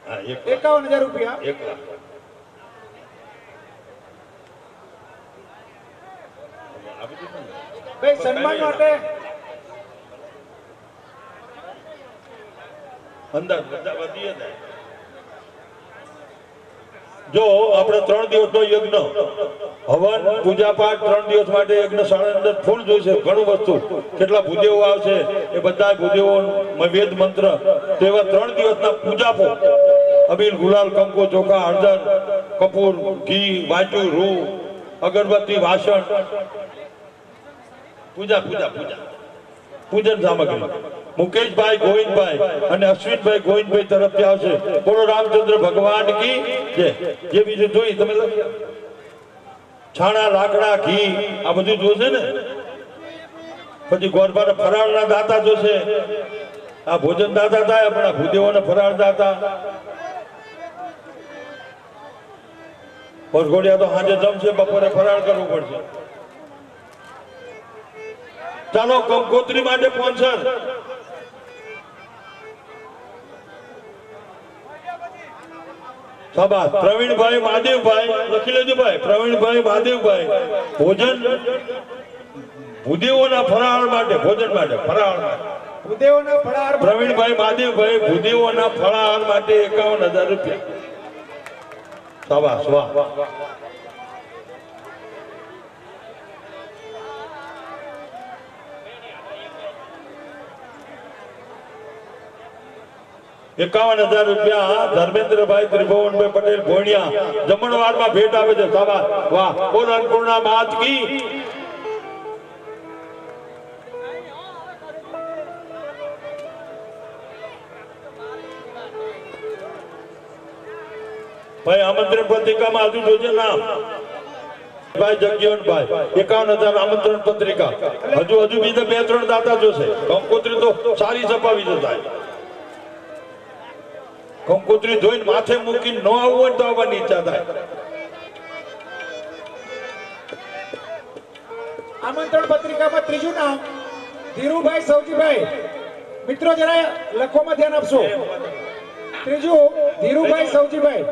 Speaker 1: હા,
Speaker 2: 51,000 રૂપિયા.
Speaker 1: 1 લાખ.
Speaker 2: ભાઈ સન્માન માટે
Speaker 1: અંદાજ બધા વધીએ ને. જો આપણે 3 દિવસનો યજ્ઞ, હવન, પૂજા પાઠ 3 દિવસ માટે યજ્ઞશાળા અંદર ફૂલ જોઈશે, ઘણું વસ્તુ, કેટલા ભૂદેવો આવશે એ બધા ભૂદેવો વેદ મંત્ર, તેવા 3 દિવસના પૂજાપો, અબીલ, ગુલાલ, કંકુ, ચોખા, હળદર, કપૂર, ઘી, વાંચું, રૂ, અગરબત્તી, વાસણ, પૂજા પૂજા પૂજા પૂજન સામગ્રી મુકેશભાઈ ગોવિંદભાઈ અને અશ્વિનભાઈ ગોવિંદભાઈ તરફથી આવશે. બોલો રામચંદ્ર ભગવાન કી જય. જે બીજું જોઈ તમે લખી આપો. છાણા, લાકડા, ઘી આ બધું જોશે ને. પછી ગોરબાના ફરાળના દાતા જોશે. આ ભોજન દાતા થાય પણ આ ભૂદેવોના ફરાળ દાતા. વરઘોડિયા તો સાંજે જમશે, બપોરે ફરાળ કરવું પડશે. ચાલો કંકોત્રી માટે સ્પોન્સર શાબાશ. પ્રવીણભાઈ મહાદેવભાઈ લખી લેજો ભાઈ. પ્રવીણભાઈ મહાદેવભાઈ ભોજન ભૂદેવોના ફરાળ માટે, ભોજન માટે, ફરાળ માટે.
Speaker 2: ભૂદેવોના ફળાહાર માટે.
Speaker 1: પ્રવીણભાઈ મહાદેવભાઈ ભૂદેવોના ફરાળ માટે 51,000 રૂપિયા. શાબાશ, વાહ. 51,000 રૂપિયા ધર્મેન્દ્રભાઈ ત્રિભુવનભાઈ પટેલ ભોણિયા જમણવારમાં ભેટ આપે છે. શાબાશ, વાહ. બોલ અન્નપૂર્ણા માત કી. ભાઈ આમંત્રણ પત્રિકામાં હજુ જોજે નામ. ભાઈ જગજીવનભાઈ 51,000 આમંત્રણ પત્રિકા. હજુ બીજા 2-3 દાતા જોશે. કંકોત્રી તો સારી છપાવી જતા. કંકોત્રી જોઈને માથે મૂકીને ન આવવું હોય તો આવવાની ઈચ્છા થાય.
Speaker 2: આમંત્રણ પત્રિકામાં ત્રીજું નામ ધીરુભાઈ સૌજીભાઈ. મિત્રો જરા લખવામાં ધ્યાન આપશો. ત્રીજું ધીરુભાઈ સૌજીભાઈ.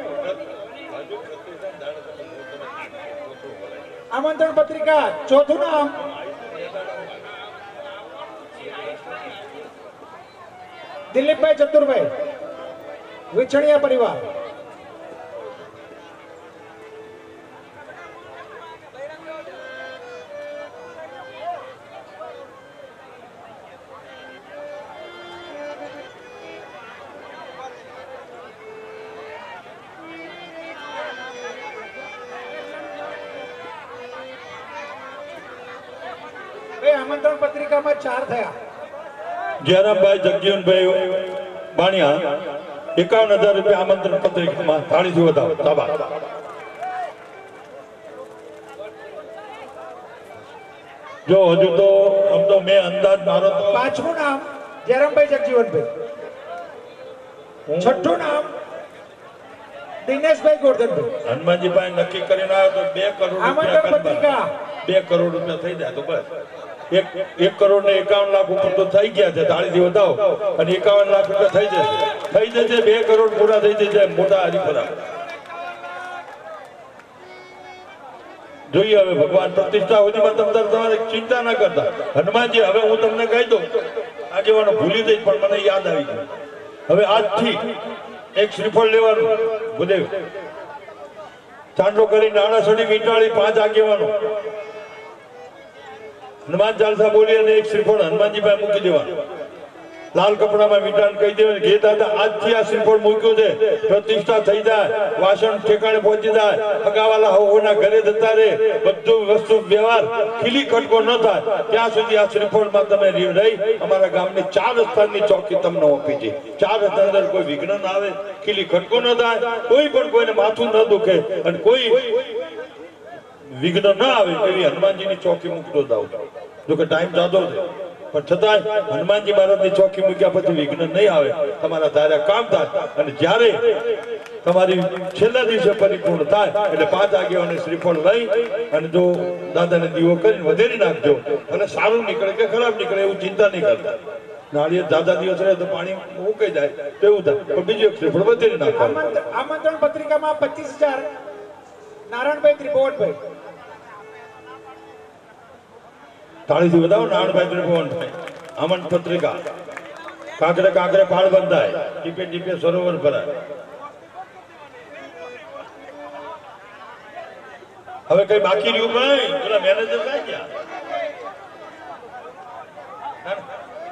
Speaker 2: આમંત્રણ પત્રિકા ચોથું નામ દિલીપભાઈ ચતુરભાઈ, વિછણિયા પરિવાર. આમંત્રણ પત્રિકામાં 4 થયા.
Speaker 1: જયરામભાઈ જગજીવનભાઈ બાણિયા 51,000 રૂપિયા આમંત્રણ પત્રિકામાં. તાળીથી વધાવો. શાબાશ. જો હજુ તો આમ તો મેં અંદાજ મારો તો
Speaker 2: પાંચમું નામ જયરામભાઈ જગજીવનભાઈ. છઠ્ઠું નામ દિનેશભાઈ ગોરધનભાઈ.
Speaker 1: હનુમાનજી ભાઈ નક્કી કરીને આવ્યો તો 2 કરોડ
Speaker 2: આમંત્રણ
Speaker 1: રૂપિયા
Speaker 2: પત્રિકા
Speaker 1: 2 કરોડ રૂપિયા થઈ જાય તો બસ. 1 કરોડ ને 51 લાખ ઉપર તો થઈ ગયા છે. તાળીથી વધાવો અને 51 લાખ રૂપિયા થઈ જશે. 2 કરોડ પૂરા થઈ જશે. મોટા હરિપરા જોઈએ. હવે ભગવાન પ્રતિષ્ઠા સુધીમાં તમારે ચિંતા ના કરતા. હનુમાનજી હવે હું તમને કહી દઉં, આગેવાનો ભૂલી જઈશ પણ મને યાદ આવી ગયું. હવે આજથી એક શ્રીફળ લેવાનું. ભૂદેવ ચાંદલો કરી નાણા સડી વીંટાળી 5 આગેવાનો હનુમાન ચાલીસા બોલી અને એક શ્રીફળ હનુમાનજી પાસે મૂકી દેવાનું. લાલ કપડામાં વીંટાણ કહી દેવાનું કે દાદા આજથી આ શ્રીફળ મૂક્યું છે, પ્રતિષ્ઠા થઈ જાય, વાસણ ઠેકાણે પહોંચી જાય, અગાવાલા હોના ઘરે જતા રહે, બધું વસ્તુ વ્યવહાર ખીલી ખટકો ન થાય ત્યાં સુધી આ શ્રીફળમાં તમે રહી અમારા ગામની 4 સ્થાનની ચોકી તમને આપી છે. 4 અંદર કોઈ વિઘ્ન ના આવે, ખીલી ખટકો ન થાય, કોઈ પણ કોઈને માથું ન દુખે અને કોઈ વિઘ્ન ના આવે એવી હનુમાનજીની ચોકી મૂકતો જાવ. જો કે ટાઈમ જાદો છે પણ છતાંય હનુમાનજી મહારાજની ચોકી મૂક્યા પછી વિઘ્ન નહીં આવે, તમારા ધાર્યા કામ થાય. અને જ્યારે તમારી છેલ્લા દિવસે પરિપૂર્ણ થાય એટલે 5 આગેવાને શ્રીફળ લઈ અને જો દાદાને દીવો કરીને વધેરી નાખજો. અને સારું નીકળે કે ખરાબ નીકળે એવું ચિંતા નહીં કરતા. નાળિયેર દાદા દિવસ રહે તો પાણી મૂકાઈ જાય તો એવું થાય, પણ બીજું એક શ્રીફળ વધેરી નાખવાનું.
Speaker 2: આમંત્રણ પત્રિકામાં 25,000 નારાયણભાઈ ત્રિભુવનભાઈ.
Speaker 1: તાળીથી બતાવો નારાયણભાઈ ત્રિભુવનભાઈ. આમંત્રણ પત્રિકા. કાંકરે કાંકરે પાળ બંધાય, ટીપે ટીપે સરોવર ભરાય. હવે કઈ બાકી રહ્યું ભાઈ? પેલા મેનેજર કઈ ગયા?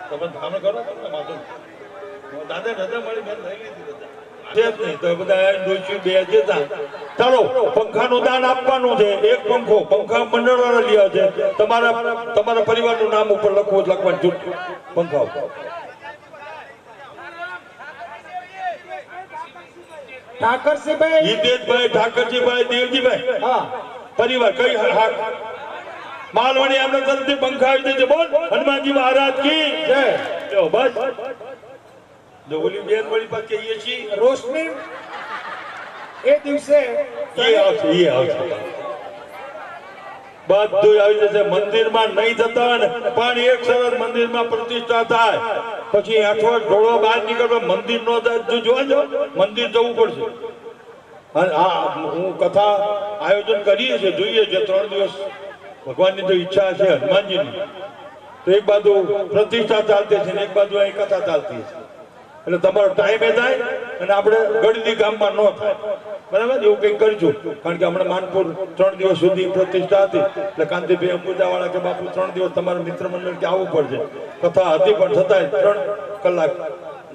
Speaker 1: તમે કામ કરો તમને માધું દાદા રજા મળી મેં લઈ લીધી રજા છે જ નહીં તો બધા ડોચ્યું બે જતા. ચાલો પંખાનું દાન આપવાનું છે. એક પંખો પંખા મંડળ વાળા લ્યો છે. તમારા પરિવારનું નામ ઉપર લખવું લખવાનું છૂટ પંખા ઉપર.
Speaker 2: ઠાકરસિંહભાઈ,
Speaker 1: હિતેશભાઈ, ઠાકરજીભાઈ, દેવજીભાઈ,
Speaker 2: હા
Speaker 1: પરિવાર કઈ માલવાણી આપણે તરફથી પંખા આવી દેજો. બોલ હનુમાનજી મહારાજ કી જય. જો બસ જો ઓલી બેન વળી પાસે કહીએ છીએ
Speaker 2: રોશની એ દિવસે
Speaker 1: એ આવશે બધું આવી જશે. મંદિરમાં નહીં જતા હોય ને પણ એક સરસ મંદિરમાં પ્રતિષ્ઠા થાય પછી 8 વર્ષ ઢોળો બહાર નીકળવા મંદિર નો જોજો. મંદિર જવું પડશે. અને હું કથા આયોજન કરીએ છીએ, જોઈએ છે 3 દિવસ ભગવાનની જો ઈચ્છા છે હનુમાનજીની તો એક બાજુ પ્રતિષ્ઠા ચાલતી છે ને એક બાજુ અહીં કથા ચાલતી છે. એટલે તમારો ટાઈમ એ થાય અને આપણે ગળદી ગામમાં ન થાય. બરાબર એવું કંઈક કરશું. કારણ કે હમણાં માનપુર 3 દિવસ સુધી પ્રતિષ્ઠા હતી એટલે કાંતિભાઈ અંબુજાવાળા કે બાપુ 3 દિવસ તમારા મિત્ર મંડળ કે આવવું પડશે. કથા હતી પણ છતાંય 3 કલાક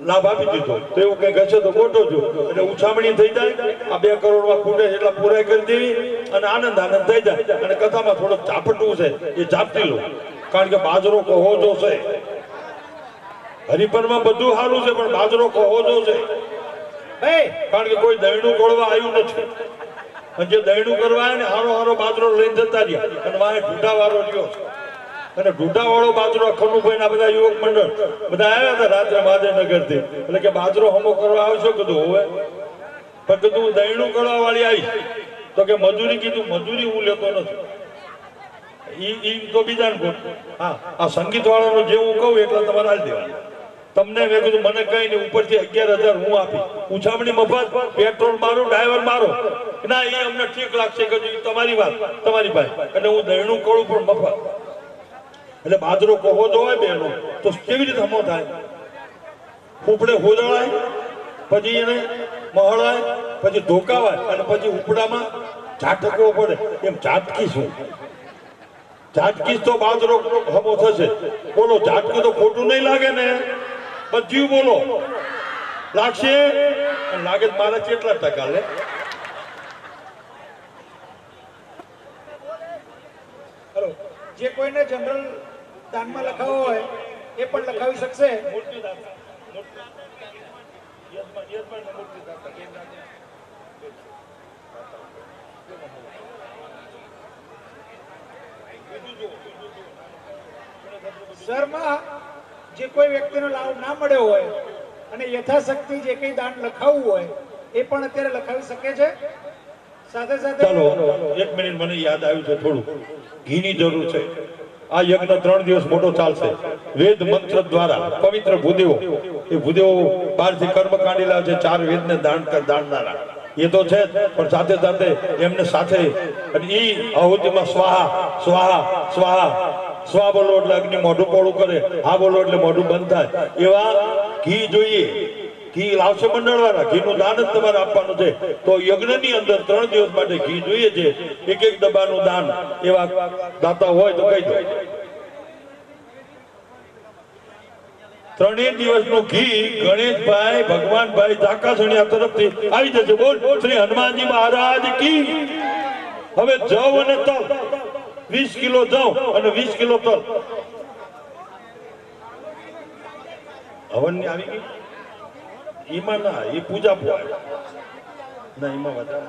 Speaker 1: લાભ આપી દીધો. તો એવું કંઈક હશે તો ગોઠો છો એટલે ઉછામણી થઈ જાય. આ 2 કરોડમાં ખૂટે એટલા પૂરા કરી દેવી અને આનંદ થઈ જાય. અને કથામાં થોડુંક ઝાપટવું છે એ ઝાપટી લો. કારણ કે બાજરો કહો જોશે. હરિપરમાં બધું સારું છે પણ બાજરો કહો જોશે. કારણ કે કોઈ દહીણું કોળવા આવ્યું નથી. અને જે દહીણું કરવા આવે ને હારો બાજરો લઈને જતા રહ્યા અને વાહે ઢૂંઢા વાળો રહ્યો છે. અને ઢૂંઢા વાળો બાજરો ખનુભાઈ ના બધા યુવક મંડળ બધા આવ્યા હતા રાત્રે મહાદેવનગર થી. એટલે કે બાજરો હમો કરવા આવશો કીધું હોવે પણ કીધું દહીણું કરવા વાળી આવી તો કે મજૂરી કીધું મજૂરી હું લેતો નથી. ઈ તો બીજા ને હા આ સંગીત વાળાનું જે હું કહું એટલા તમારે હાલ દેવાનું. તમને મેં કીધું મને કઈ નહીં ઉપરથી 11,000 હું આપી ઉછામણી મફત પેટ્રોલ મારું ડ્રાઈવર મારો ના એ અમને ઠીક લાગશે કે તમારી વાત તમારી પાસે એટલે હું દહીણું કરું પણ મફત. એટલે બાજરો કહો જો હોય બેનો તો કેવી રીતે હમો થાય? ઉપડે હોદળાય પછી એને મહળાય પછી ધોકાવાય અને પછી ઉપડામાં ઝાટકવો પડે. એમ ઝાટકી શું? ઝાટકી તો બાજરો હમો થશે. બોલો ઝાટકી તો ખોટું નહીં લાગે ને? બધું બોલો લાગશે લાગે મારા કેટલા ટકા લે?
Speaker 2: જે કોઈને જનરલ દાનમાં લખાવો હોય એ પણ લખાવી શકશે. શહેરમાં જે કોઈ વ્યક્તિનો લાભ ના મળ્યો હોય અને યથાશક્તિ જે કંઈ દાન લખાવવું હોય એ પણ અત્યારે લખાવી શકે છે. સાથે સાથે
Speaker 1: ચાલો 1 મિનિટ મને યાદ આવ્યું છે થોડું ઘીની જરૂર છે. આ યજ્ઞ 3 દિવસ મોટો ચાલશે. વેદ મંત્ર દ્વારા પવિત્ર ભૂદેવો એ ભૂદેવો બહારથી કર્મ કાઢી લાવે છે. 4 વેદને દાનનારા એ તો છે પણ સાથે સાથે એમને સાથે અને ઈ આહુતિમાં સ્વાહા સ્વાહા સ્વાહા સ્વા બોલો એટલે અગ્નિ મોઢું પોળું કરે, હા બોલો એટલે મોઢું બંધ થાય. એવા ઘી જોઈએ. ઘી લાવશે મંડળ વાળા. ઘીનું દાન જ તમારે આપવાનું છે. તો યજ્ઞની અંદર 3 દિવસ માટે ઘી જોઈએ છે. 1 ડબ્બાનું દાન એવા દાતા હોય તો કહી દો. 3 દિવસનું ઘી ગણેશભાઈ ભગવાનભાઈ ચાકાસણિયા તરફથી આવી જશે. બોલ શ્રી હનુમાનજી મહારાજ કી. હવે જવ અને તલ 20 કિલો જવ અને 20 કિલો તલ હવનની આવી ગઈ. એમાં ના એ પૂજા પોવાય ના એમાં વધારે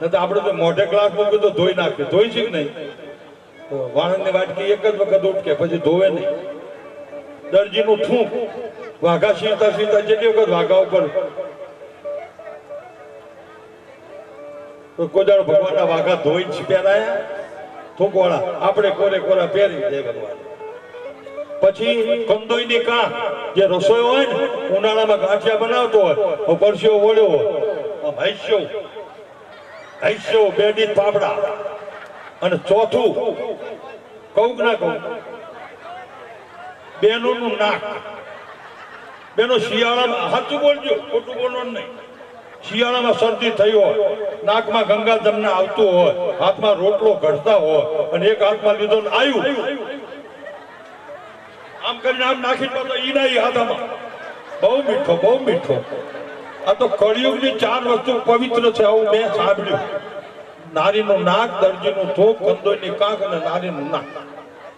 Speaker 1: ન તો આપણે તો મોઢે ગ્લાસ મૂક્યું તો ધોઈ નાખ્યું, ધોઈ છે કે નહીં? તો વાણંદની વાટકી એક જ વખત ઉઠકે, પછી ધોવે નહીં. દરજીનું થૂંક, વાઘા સીવતા સીવતા જેટલી વખત વાઘા ઉપર કોદાળ ભગવાનના વાઘા ધોઈ પહેરાયા થૂંકવાળા, આપણે કોરે કોરા પહેરી જય ભગવાન. પછી કંદોઈની કાં જે રસોઈ હોય ને, ઉનાળામાં ગાંઠિયા બનાવતો હોય, પરસ્યો ઓળ્યો હોય, આમ હૈસ્યો બેડી પાપડા. અને ચોથું કહું ના કહું, બેનોનું નાક. બેનો શિયાળામાં, સાચું બોલજો, ખોટું બોલવાનું નહીં. શિયાળામાં શરદી થઈ હોય, નાકમાં ગંગા જમના આવતું હોય, હાથમાં રોટલો ઘડતા હોય, અને એક હાથમાં લીધો ને આયુ આમ કરીને આમ નાખી દો તો ઈ હાથામાં. બહુ મીઠો, બહુ મીઠો. આ તો કળિયુગની 4 વસ્તુ પવિત્ર છે, આવું મેં સાંભળ્યું. નારીનું નાક, દરજીનું થૂંક, કંદોઈની કાંક અને નારીનું નાક.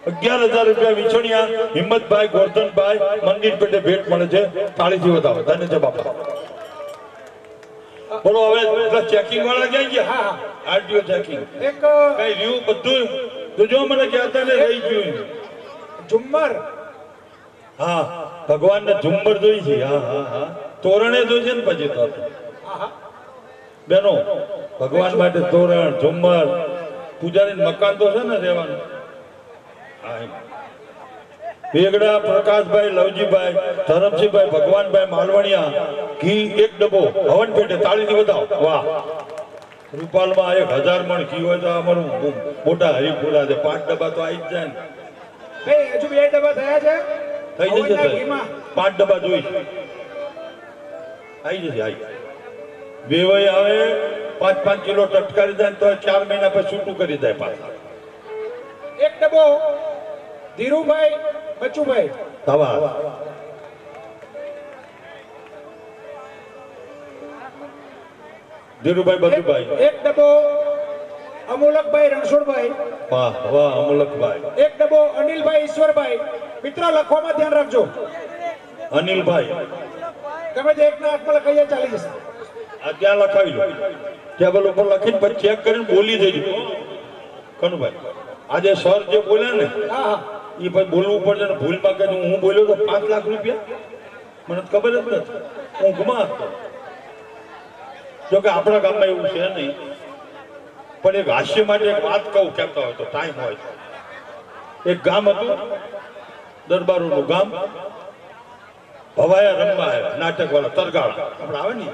Speaker 1: 11,000 રૂપિયા વિછણ્યા હિંમતભાઈ ગોરધનભાઈ મંદિર પેટે ભેટ મળે છે. તાળીથી વધાવો. ધન્ય છે બાપા. બોલો હવે ચેકિંગ વાળા ક્યાં ગયા? આરટીઓ ચેકિંગ
Speaker 2: એક
Speaker 1: કઈ રહ્યું બધું જોજો, મને કહેતા ને રહી ગયું.
Speaker 2: ઝુમ્મર,
Speaker 1: હા ભગવાન ને ઝુમ્મર જોઈ છે. હા હા હા, તોરણે જોઈ છે ને. પછી તો બેનો ભગવાન માટે તોરણ, ઝુમ્મર, પૂજારી મકાન તો છે ને રહેવાનું. વેગડા પ્રકાશભાઈ, લવજીભાઈ, ધરમસિંહભાઈ, ભગવાનભાઈ માલવણિયા, ઘી 1 ડબ્બો હવન પેટે. તાળીથી બતાવો. વાહ. રૂપાલમાં 1000 મણ ઘી હોય તો અમારું મોટા હરીફુલા છે. 5 ડબ્બા તો આવી જ જાય ને.
Speaker 2: હજુ 2 ડબ્બા થયા છે.
Speaker 1: થઈ જશે. 5 ડબ્બા જોઈ આવી જશે. આવી વેવાઈ આવે 5-5 કિલો ટટકારી જાય તો 4 મહિના પછી છૂટું કરી દે પાછા.
Speaker 2: 1 ડબ્બો ધીરુભાઈ, બચુભાઈ.
Speaker 1: તવા ધીરુભાઈ, બચુભાઈ.
Speaker 2: 1 ડબ્બો અમોલકભાઈ, રણછોડભાઈ.
Speaker 1: વાહ વાહ, અમોલકભાઈ.
Speaker 2: 1 ડબ્બો અનિલભાઈ, ઈશ્વરભાઈ. મિત્રો લખવામાં ધ્યાન રાખજો.
Speaker 1: અનિલભાઈ
Speaker 2: તમે જે એકના હાથમાં લખાઈએ ચાલી જશે.
Speaker 1: આ ત્યાં લખાવી લો, ટેબલ ઉપર લખીને પછી ચેક કરીને બોલી દેજો. કનુભાઈ આજે સર જે બોલ્યા ને
Speaker 2: હા હા,
Speaker 1: એ પછી બોલવું પડશે ને. ભૂલમાં કે હું બોલ્યો તો 5 લાખ રૂપિયા, મને ખબર જ નથી. હું ગુમા હતો. જોકે આપણા ગામમાં એવું છે નહીં, પણ એક હાસ્ય માટે એક વાત કહું, કહેતા હોય તો ટાઈમ હોય તો. એક ગામ હતું, દરબારોનું ગામ. ભવાયા રમવા આવ્યા નાટક વાળા, તરગાળા આપણે આવે ને.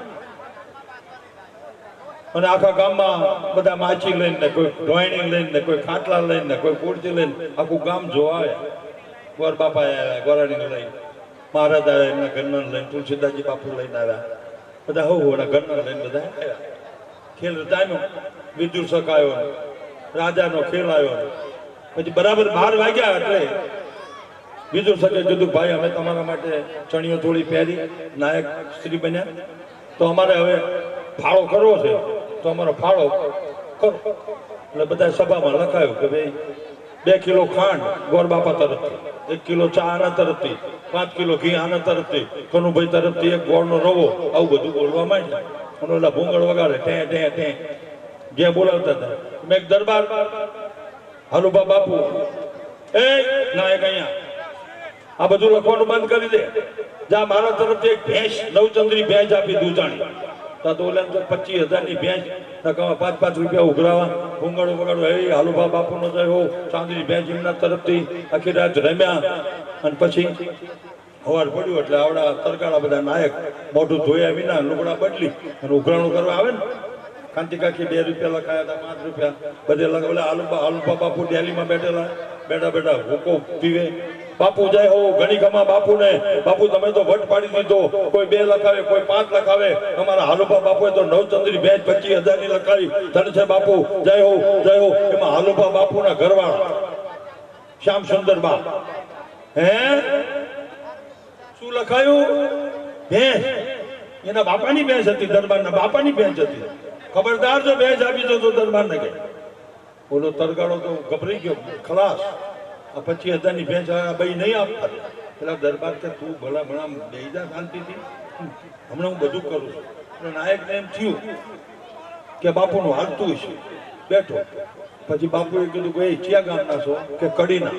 Speaker 1: અને આખા ગામમાં બધા માછી લઈને, કોઈ ઢોયણી લઈને, કોઈ ખાટલા લઈને, કોઈ ખુરશી લઈને આખું ગામ જોવા આવ્યા. ગોર બાપા આવ્યા, ગોરાણી લઈને, મહારાજ આવ્યા, એમના ઘરના લઈને, તુલસીદાસજી બાપુ લઈને આવ્યા. બધા હોના ઘરના લઈને બધા આવ્યા. ખેલ રચાયો, વિદુર શકાયો, રાજાનો ખેલ આવ્યો. પછી બરાબર 12 વાગ્યા એટલે વિદુર શકે કીધું, ભાઈ અમે તમારા માટે ચણિયો થોડી પહેરી, નાયક સ્ત્રી બન્યા, તો અમારે હવે ફાળો કરવો છે, તો અમારો ફાળો કરો. એટલે બધા સભામાં લખાયું કે ભાઈ 2 કિલો ખાંડ ગોર બાપા તરફથી, 1 કિલો ચા આના તરફથી, 5 કિલો ઘી આના તરફથી, કનુભાઈ તરફથી 1 ગોળનો રવો. આવું બધું બોલવા માંડ્યા. અને ઓલા ભૂંગળ વગાડે ઠે ઠે ઠે, જે બોલાવતા હતા. મેં એક દરબાર, હાલુબા બાપુ, એ નાયક અહીંયા આ બધું લખવાનું બંધ કરી દે. જા મારા તરફથી એક ભેંસ, નવચંદ્રી ભેંસ આપી દૂધાણી. તો ઓલા 25,000ની ભેંસ, 5-5 રૂપિયા ઉઘરાવા. ભૂંગળો વગાડો, હે હાલુબા બાપુનો જય હો. ચાંદની ભેંસ એમના તરફથી આખી રાત રમ્યા. અને પછી સવાર પડ્યું એટલે આવડા તરકાળા બધા નાયક મોઢું ધોયા વિના લુગડા બદલી અને ઉઘરાણું કરવા આવે ને. કાંતિ કાકી 2 રૂપિયા લખાયા હતા, 5 રૂપિયા બધે લખાવેલા. હાલુબા બાપુ ડેલીમાં બેઠેલા, બેઠા બેઠા હુકો પીવે. બાપુ જય હો, ઘણી ગમા બાપુ ને. બાપુ તમે તો વટ પાડી દીધો, કોઈ 2 લખાવે, કોઈ 5 લખાવે. અમારા હાલુબા બાપુએ તો નવચંદ્રી ભેંસ 25,000ની લખાવી. ધન છે બાપુ, જય હો જય હો. એમાં હાલુબા બાપુના ઘરવાળા શ્યામ સુંદર બા, હે શું લખાયું? ભેંસ. એના બાપાની ભેંસ હતી, દરબારના બાપાની ભેંસ હતી. ખબરદાર જો ભેંસ આપી દો તો દરબારને કહે. બોલો તરગાળો તો ગભરાઈ ગયો, ખલાસ. 25,000ની ભેંસ ભાઈ નહીં આપતા. પેલા દરબાર કે તું ભલા ભણા બેહી જા શાંતિથી, હમણાં હું બધું કરું છું. નાયકને એમ થયું કે બાપુનું હાલતું છે. બેઠો પછી બાપુએ કીધું કે એ ક્યાં ગામના છો? કે કડીના.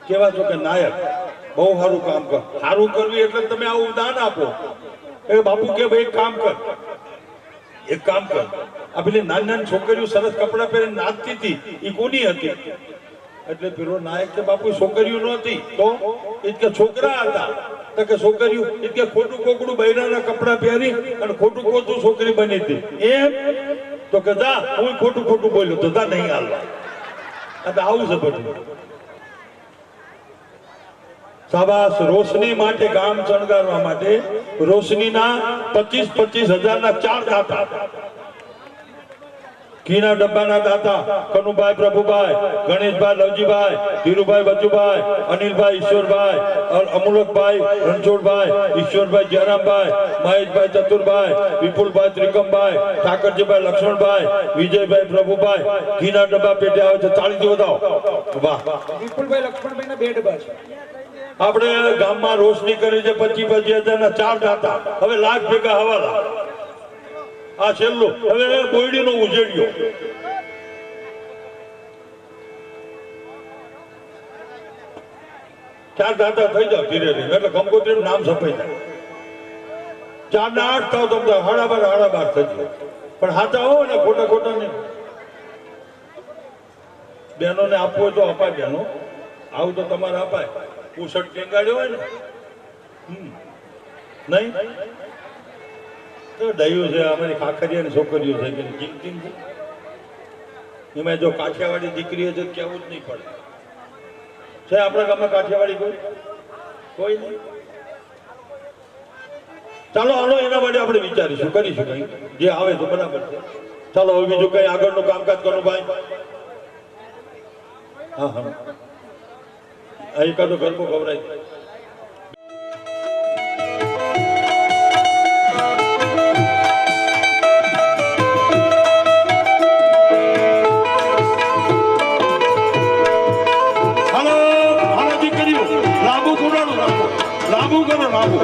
Speaker 1: કેવા છો? કે નાયક. બહુ સારું કામ કર. સારું કરવી એટલે તમે આવું દાન આપો. એ બાપુ કે ભાઈ એક કામ કર આ પેલી નાની નાની છોકરીઓ સરસ કપડા પહેરીને નાચતી હતી એ કોની હતી? એટલે પેલો નાયક કે બાપુ છોકરીઓ નહોતી તો એ કે છોકરા હતા. તો કે છોકરીઓ એ કે ખોટું કોકડું બૈરાના કપડા પહેરી અને ખોટું ખોટું છોકરી બની હતી એમ. તો કે જા હું ખોટું ખોટું બોલ્યો તો જા નહીં હાલવા. આવું છે બધું. શાબાશ. રોશની માટે ગામ શણગારવા માટે રોશનીના 25,000 4 દાતા. ઘીના ડબ્બાના દાતા કનુભાઈ, પ્રભુભાઈ, ગણેશભાઈ, લવજીભાઈ, ધીરુભાઈ, બચુભાઈ, અનિલભાઈ, ઈશ્વરભાઈ, અમુલકભાઈ, રણછોડભાઈ, ઈશ્વરભાઈ, જયરામભાઈ, મહેશભાઈ, ચતુરભાઈ, વિપુલભાઈ, ત્રિકમભાઈ, ઠાકરજીભાઈ, લક્ષ્મણભાઈ, વિજયભાઈ, પ્રભુભાઈ. ઘીના ડબ્બા પેટે આવે છે. તાળીથી વધાવો. વાહ.
Speaker 2: વિપુલભાઈ, લક્ષ્મણભાઈના 2 ડબ્બા છે.
Speaker 1: આપણે ગામમાં રોશની કરી છે 25,000 4 દાતા. હવે લાખ ભેગા હવાલા. આ છેલ્લું. હવે બોયડીનો ઉજેડ્યો. ચાર દાતા થઈ જાવ ધીરે ધીરે એટલે કંકોત્રી નામ છપાઈ જાય. 4 ના 8 થાવ તો 12.5 થઈ જાય. પણ હાથા હો ને ખોટા ખોટા નહીં. બહેનોને આપવું હોય તો અપાય. બહેનો આવું તો તમારે અપાય. પૂછડ ટેંગાડ્યો હોય ને નહીં તો ડાયું છે. અમારી કાંકરિયાની છોકરીઓ છે કે કિંમતી છે. એમાં જો કાઠિયાવાડી દીકરીઓ છે કેવું જ નહીં પડે. છે આપણા ગામમાં કાઠિયાવાડી કોઈ નહીં. ચાલો હાલો એના માટે આપણે વિચારીશું, કરીશું કઈ જે આવે તો બરાબર છે. ચાલો હવે બીજું કઈ આગળનું કામકાજ કરો ભાઈ. હા હા એકાદો ગરબો ગવરાય. લાગુ કરો લાગુ.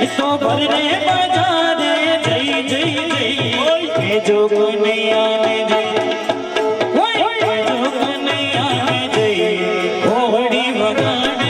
Speaker 3: तो भरने बजारे जय जय जय जो कन्हैया ने जय जो कन्हैया ने जय घोड़ी वगाड़े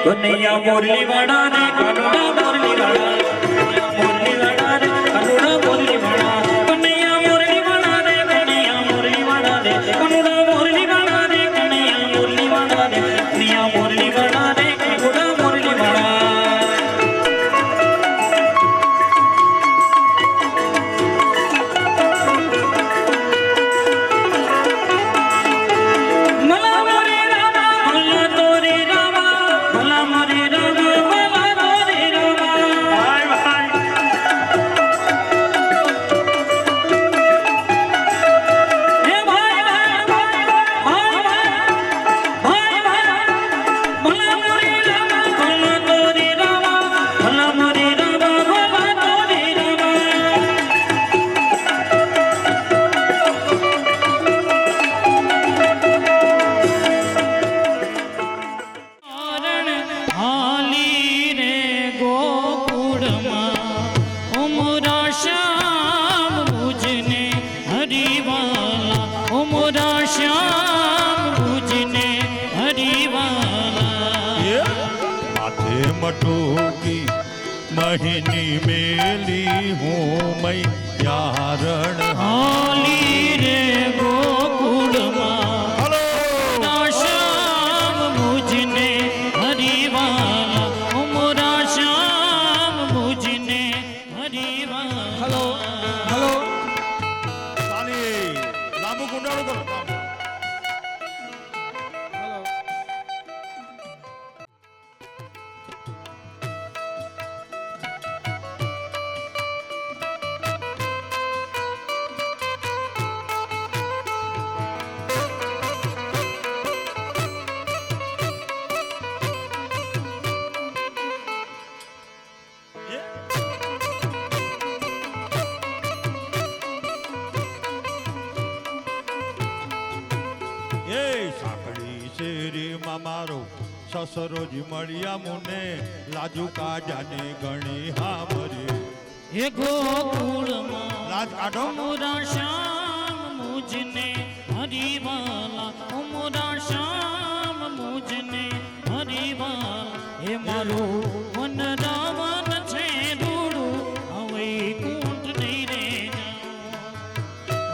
Speaker 3: कन्हैया मुरली वाड़ा रे कानूना मुरली वाड़ा मुरली वाड़ा रे कानूना मुरली वाड़ा कन्हैया मुरली वाड़ा रे कन्हैया मुरली वाड़ा रे कानूना मुरली वाड़ा रे कन्हैया मुरली वाड़ा रे कन्हैया मुरली वाड़ा रे कानूना मुरली वाड़ा
Speaker 2: I
Speaker 1: મહિની મેલી હું મૈયા રણ
Speaker 3: હાલી રે ગોકુળમાં
Speaker 1: હલો
Speaker 3: શ્યામ મુજને હરિવાલા ઉમરા શ્યામ મુજને હરિવાલા
Speaker 2: હલો હલો
Speaker 1: તાલી લાંબુ ગુંડાળું કરો
Speaker 2: હલો
Speaker 1: એ સાંકળી શેરીમાં મારો સસરોજી મળ્યા મુને લાજુ કાઢાને ગણી હામરે
Speaker 3: હે ગોકુળમાં
Speaker 1: લાજ કાઢો
Speaker 3: ઉમરા શ્યામ મુજને હરિવાલા ઉમરા શ્યામ મુજને હરિવાલા હે મારું મન રાવણ છે રૂડું હવે કુંઠ નહીં રે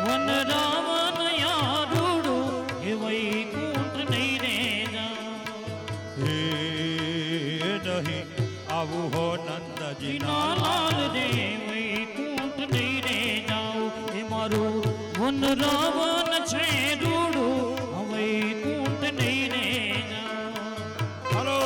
Speaker 3: વન રાવણ યા રૂડું હે વઈ કુંઠ નહીં રે
Speaker 1: હે નહીં આવું હો નંદજીના
Speaker 3: લાલ રે વઈ કુંઠ નહીં રે જાઉં હે મારું વન રાવણ છે રૂડું હવે કુંઠ નહીં રે જાઉં
Speaker 1: હલો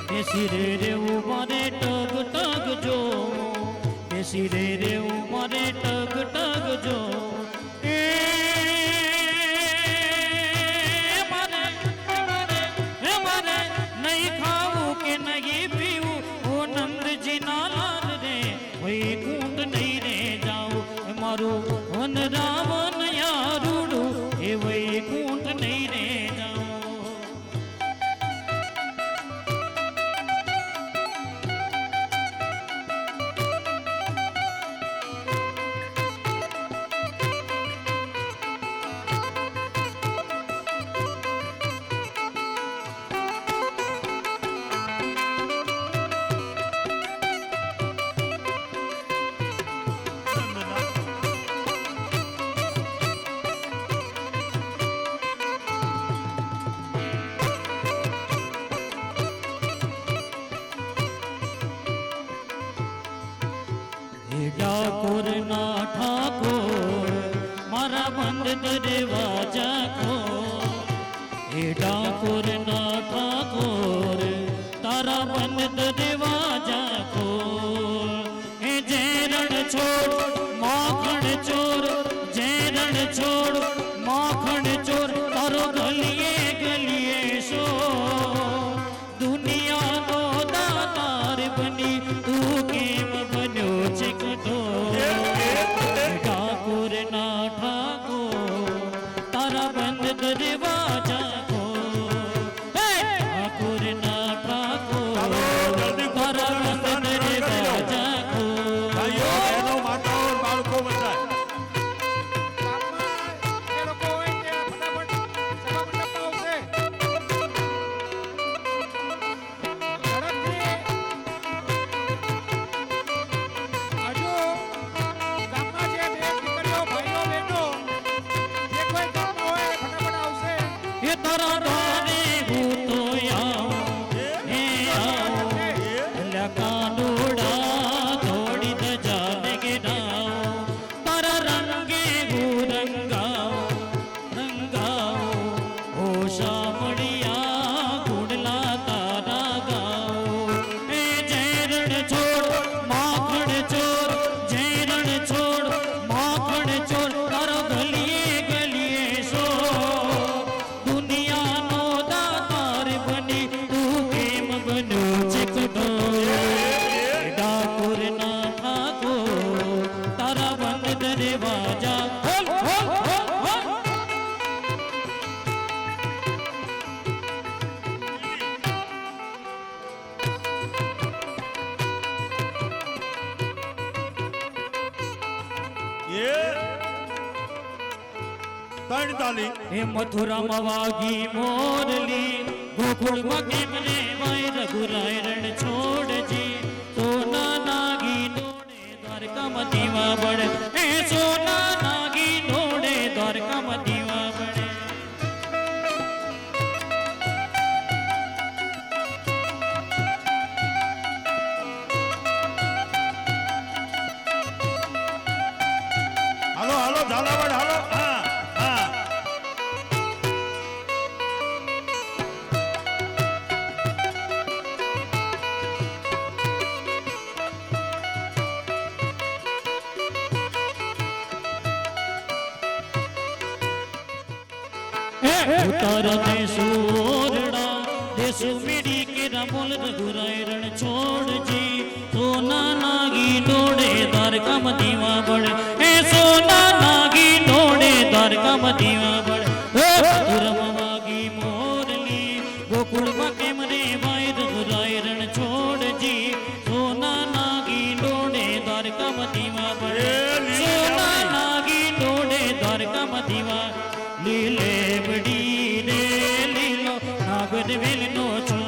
Speaker 3: બેસી રે રે ઉમારે ટગ ટગ જો બેસી રે રે ઉમારે ટગ ટગ જો એ મારે નહીં ખાવું કે નહીં પીવું ઓ નંદજી ના લાલ રે ભાઈ કુંડ નહીં રે જાઉં મારું વન રાવણ યા રૂડું એ ભાઈ કુંડ નહીં રે જાઉં ડાકોર ના ઠાકોર મારા બંધ દરવાજા ખો એ ડાકોર ના ઠાકોર તારા બંધ દરવાજા ખો એ જે રણ છોડ માખણ ચોર જે રણ છોડ માખણ ચોર તારો ગલીએ ગલીએ શો દુનિયાનો દાતાર બની તું કેમ બન્યો છે કટો ઠાકોર ના ઠાકોર તારા બંધ દરવાજા ખો ઠાકોર ના ઠાકોર તારા બંધ દરવાજા ખો
Speaker 1: ભાઈઓ બહેનો માતાઓ બાળકો બધા
Speaker 2: ગામમાં જે લોકો હોય ત્યાં ફટાફટ સભા મંડપમાં આવશે ઝડપથી હજુ ગામમાં જે બે દીકરીઓ ભાઈઓ બહેનો જે કોઈ ગામમાં હોય ફટાફટ આવશે
Speaker 3: એ તારા ધારે હું તો આવું હે આવું અલ્યા કાનુડા થોડી ધજાને ગેડાઉં તારા રંગે હું રંગાઉં ઓ શામળિયા ગુડલા તારા ગાઉં એ જય રણ છોડ માખણ ચોર જય રણ છોડ માખણ ચોર તારો ગલીએ ગલીએ શો દુનિયા
Speaker 1: ત્રણ તાલી
Speaker 3: હે મથુરામાં વાગી મોરલી ગોકુળમાં કેમ રે વાય રઘુરાય રણ છોડજી સોના નાગી દોડે દ્વારકામાં દીવા બળે હે સોના નાગી દોડે દ્વારકામાં દીવા બળે
Speaker 1: હાલો હાલો ઝાલાવાડ હાલો હા હા
Speaker 3: ઉતારા દેશુ ઓરડા દેશુ મીડી કે રમોલ રઘુરાય રણ છોડજી સોના નાગી દોડે દ્વારકામાં દીવા બળે હે સોના નાગી દોડે દ્વારકામાં દીવા બળે હે મથુરામાં વાગી મોરલી ગોકુળમાં કેમ રે વાય રઘુરાય રણ છોડજી સોના નાગી દોડે દ્વારકામાં દીવા બળે સોના નાગી દોડે દ્વારકામાં દીવા લીલે બડી રે લીલો નાગર વેલનો છો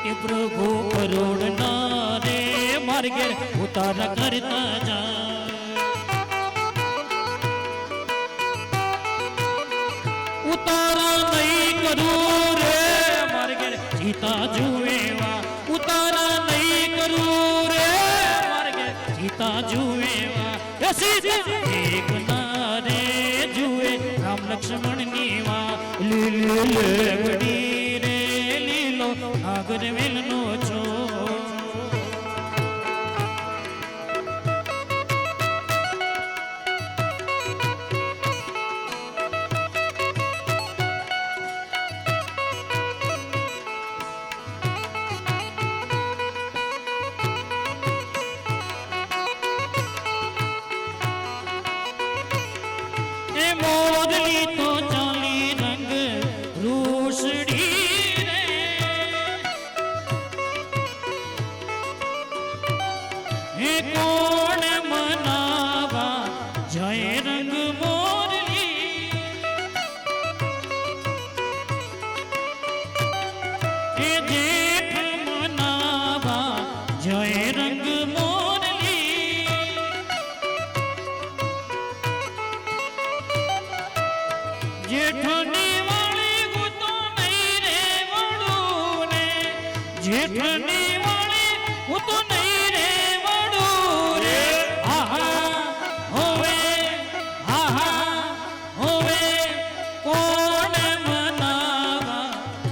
Speaker 3: કે પ્રભુ કરોડના રે માર્ગે ઉતારા કરતા જા ઉતારા નહીં કરું રે માર્ગે સીતા જુએવા ઉતારા નહીં કરું રે માર્ગે સીતા જુએવા સીતા એક ના રે જુએ રામ લક્ષ્મણ ની વા લીલો લેવડી રે લીલો નાગર વેલનો છો એ મોરલી તો ચાલી રંગ રૂસડી રે હે કોણ મનાવા જય રંગ મોરલી હે જેઠ મનાવા જય રંગ મોરલી જેઠની વાળી હું તો નહીં રે વડું ને જેઠની વાળી હું તો નહીં રે વડું રે આહા હોવે આહા હોવે કોણ મનાવા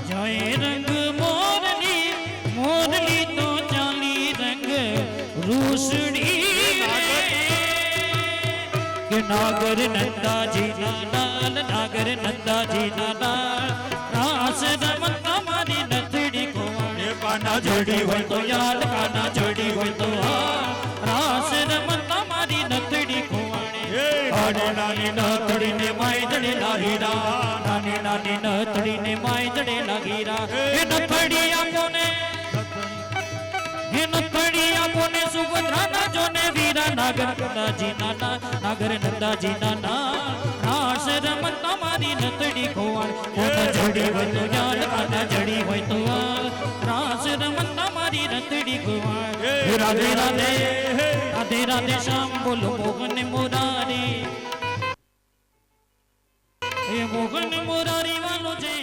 Speaker 3: જય રંગ મોરલી મોરલી તો ચાલી રંગ રૂસડી કે નાગર નંદાજી ના લાલ નાગર નંદાજી ના લાલ રાસ રમતા મારી નથડી કોવાણે કાના જડી હોય તો યાદ કાના જડી હોય તો રાસ રમતા મારી નથડી કોવાણે નાની નાની નથડી ને માય જડે લાગીરા નાની નાની નથડી ને માય જડે લાગીરા એ નથડી આપો ને હે નથડી આપો ને સુભદ્રા ના જોને વીરા નાગર નંદાજી નાના નાગર નંદાજી નાના રાસ રમતા મારી નથડી ખોવાણ કાના જડી હોય તો યાદ કાના જડી હોય તો રાસ રમતા મારી નથડી ખોવાણ રાધે રાધે રાધે રાધે શ્યામ બોલો મોહન મુરારી હે મોહન મુરારી વાલો જય